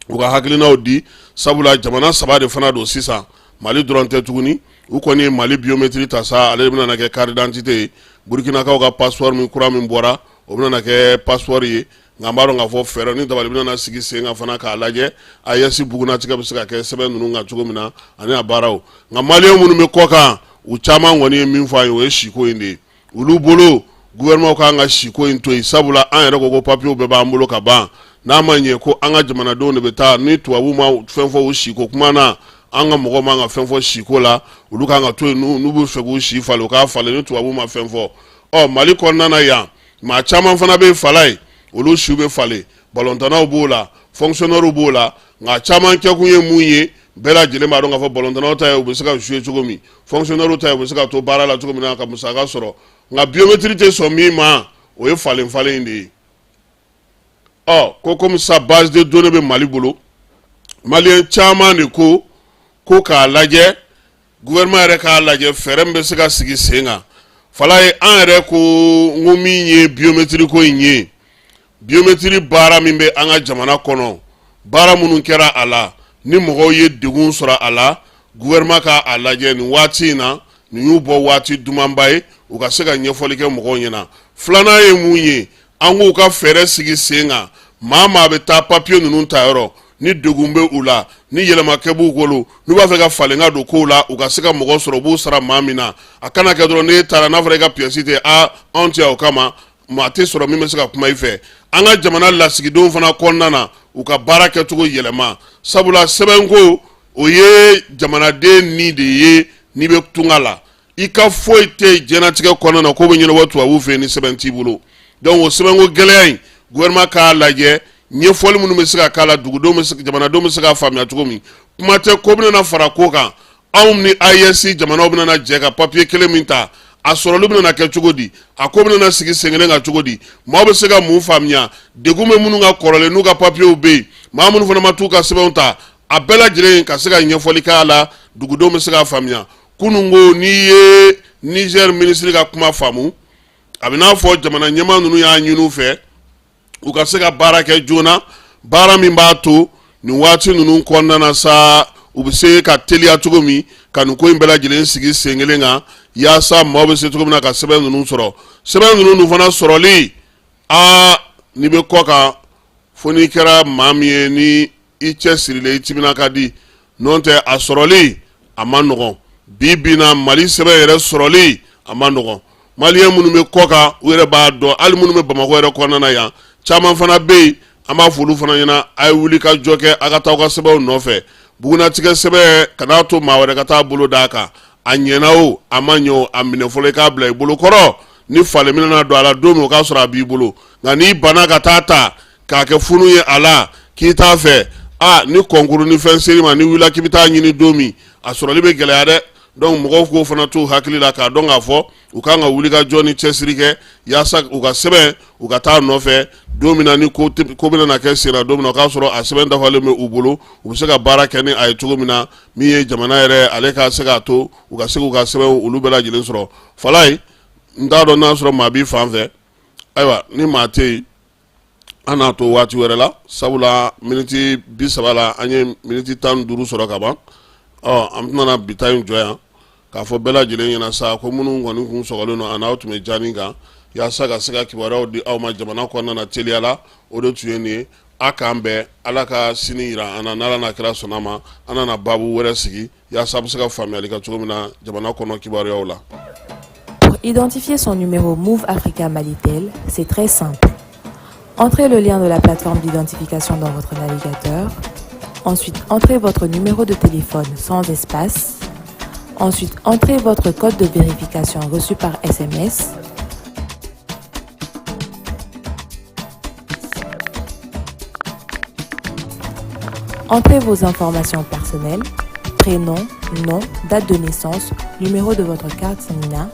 Speaker 12: u ka hakilinaw di sabula jamana 3 de fana don sisan Mali dɔrɔn tɛ tuguni u kɔni ye Mali biométrie ta sa ale bɛna kɛ carte d'identité ye Burkinakaw ka passeport min kura min bɔra o bɛna kɛ passeport ye nka an b'a dɔn k'a fɔ fɛɛrɛ ni dabali bɛna sigi sen kan fana k'a lajɛ AES bugunatigɛ bɛ se ka kɛ sɛbɛn ninnu kan cogo min na ani a baaraw nka maliyɛn minnu bɛ kɔ kan u caman kɔni ye min fɔ an ye o ye siko in de ye olu bolo gouvernement kan ka siko in to yen sabula an yɛrɛ ko papiyew bɛɛ b'an bolo ka ban n'a ma ɲɛ ko an ka jamanadenw de bɛ taa ni tubabuw ma fɛn fɔ o siko kuma na an ka mɔgɔ man ka fɛn fɔ siko la olu kan ka to yen n'u bɛ fɛ k'u si falen u k'a falen ni tubabuw ma fɛn fɔ Mali kɔnɔna na yan maa caman fana bɛ fala ye olu siw bɛ falen balontannaw b'o la fonctionnaires b'o la nka caman kɛkun ye mun ye bɛɛ lajɛlen b'a dɔn k'a fɔ balontannaw ta ye u bɛ se ka jouer cogo min fonctionnaires ta ye u bɛ se ka to baara la cogo min na ka musaka sɔrɔ nka biométrie tɛ sɔn min ma o ye falen in de ye ko comme ça base de données bɛ Mali bolo maliyɛn caman de ko k'a lajɛ gouvernement yɛrɛ k'a lajɛ fɛɛrɛ min bɛ se ka sigi sen kan fala ye an yɛrɛ ko n ko min ye biométrie ko in ye biométrie baara min bɛ an ka jamana kɔnɔ baara minnu kɛra a la ni mɔgɔw ye degun sɔrɔ a la gouvernement k'a lajɛ nin waati in na nin y'u bɔ waati dumanba ye u ka se ka ɲɛfɔli kɛ mɔgɔw ɲɛna filanan ye mun ye an k'u ka fɛɛrɛ sigi sen kan maa bɛ taa papiye ninnu ta yɔrɔ ni degun bɛ u la ni yɛlɛmakɛ b'u bolo n'u b'a fɛ ka falenka don kow la u ka se ka mɔgɔ sɔrɔ u b'u sara maa min na a kana kɛ dɔrɔn n'e taara n'a fɔra i ka pièce tɛ anw tɛ yan o kama maa tɛ sɔrɔ min bɛ se ka kuma i fɛ an ka jamana lasigidenw fana kɔnɔna na u ka baara kɛcogo yɛlɛma sabula sɛbɛnko o ye jamanaden ni de ye n'i bɛ tunga la i ka foyi tɛ diɲɛlatigɛ kɔnɔna na ko bɛ ɲɛnabɔ tubabuw fɛ ni sɛbɛn t'i bolo donc o sɛbɛnko gɛlɛya in gouvernement k'a lajɛ ɲɛfɔli minnu bɛ se ka k'a la dugudenw bɛ se jamanadenw bɛ se k'a faamuya cogo min kuma tɛ ko bɛna fara ko kan anw ni AES jamanaw bɛna jɛ ka papier kelen min ta a sɔrɔli bɛna kɛ cogo di a ko bɛna sigi sen kelen kan cogo di maaw bɛ se ka mun faamuya degun bɛ minnu ka kɔrɔlen n'u ka papiew bɛ yen maa minnu fana ma t'u ka sɛbɛnw ta a bɛɛ lajɛlen ka se ka ɲɛfɔli k'a la dugudenw bɛ se k'a faamuya kunun ko n'i ye Niger ministre ka kuma faamu a bɛ n'a fɔ jamana ɲɛmaa ninnu y'a ɲini u fɛ u ka se ka baara kɛ joona baara min b'a to nin waati ninnu kɔnɔna na sa u bɛ se ka teliya cogo min ka nin ko in bɛɛ lajɛlen sigi sen kelen kan yaasa maaw bɛ se cogo min na ka sɛbɛn ninnu sɔrɔ sɛbɛn ninnu fana sɔrɔli n'i bɛ kɔ kan fo n'i kɛra maa min ye ni i cɛsirilen i timina ka di n'o tɛ a sɔrɔli a ma nɔgɔn bi bi in na Mali sɛbɛn yɛrɛ sɔrɔli a ma nɔgɔn maliyɛn minnu bɛ kɔ kan u yɛrɛ b'a dɔn hali minnu bɛ Bamakɔ yɛrɛ kɔnɔna na yan caman fana bɛ yen an b'a fɔ olu fana ɲɛna a ye wuli ka jɔ kɛ a ka taa aw ka sɛbɛnw nɔfɛ bugunatigɛ sɛbɛn ka n'a to maa wɛrɛ ka taa bolo d'a kan a ɲɛna o a ma ɲɛ o a minɛ fɔlɔ i k'a bila i bolo kɔrɔ ni falen mina don a la don min o k'a sɔrɔ a b'i bolo nka n'i banna ka taa ta k'a kɛ funu ye a la k'i t'a fɛ ni kɔnkuru ni fɛn seri ma ni wulila k'i bɛ taa ɲini don min a sɔrɔli bɛ gɛlɛya dɛ donc mɔgɔw k'o fana t'u hakili la k'a dɔn k'a fɔ u kan ka wuli ka jɔ ni cɛsiri kɛ yaasa u ka sɛbɛn u ka taa nɔfɛ don min na ni ko bɛna na kɛ senna don min na o k'a sɔrɔ a sɛbɛn dafalen bɛ u bolo u bɛ se ka baara kɛ ni a ye cogo min na min ye jamana yɛrɛ ale ka se k'a to u ka se k'u ka sɛbɛn olu bɛɛ lajɛlen sɔrɔ Falaye n t'a dɔn n'a sɔrɔ maa b'i fan fɛ ayiwa ni maa tɛ yen an n'a to waati wɛrɛ la sabula miniti 30 la an ye miniti 15 sɔrɔ ka ban an tɛna bi ta in jɔ yan k'a fɔ bɛɛ lajɛlen ɲɛna sa ko minnu kɔni kun sɔgɔlen don a n'aw tun bɛ jaani kan yaasa ka se ka kibaruyaw di aw ma jamana kɔnɔna na teliya la o de tun ye nin ye a k'an bɛn Ala ka sini yira an na n'Ala n'a kira sɔnna ma an nana baabu wɛrɛ sigi yaasa a bɛ se ka faamuyali kɛ cogo min na jamana kɔnɔ kibaruyaw la.
Speaker 9: Pour identifier son numéro Move Africa Malitel, c'est très simple. Entrez le lien de la plateforme d'identification dans votre navigateur. Ensuite, entrez votre numéro de téléphone sans espace. Ensuite, entrez votre code de vérification reçu par SMS. Entrez vos informations personnelles, prénom, nom, date de naissance, numéro de votre carte Nina.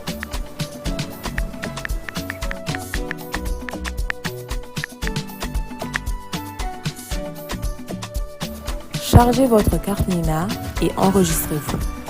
Speaker 9: Chargez votre carte Nina et enregistrez-vous.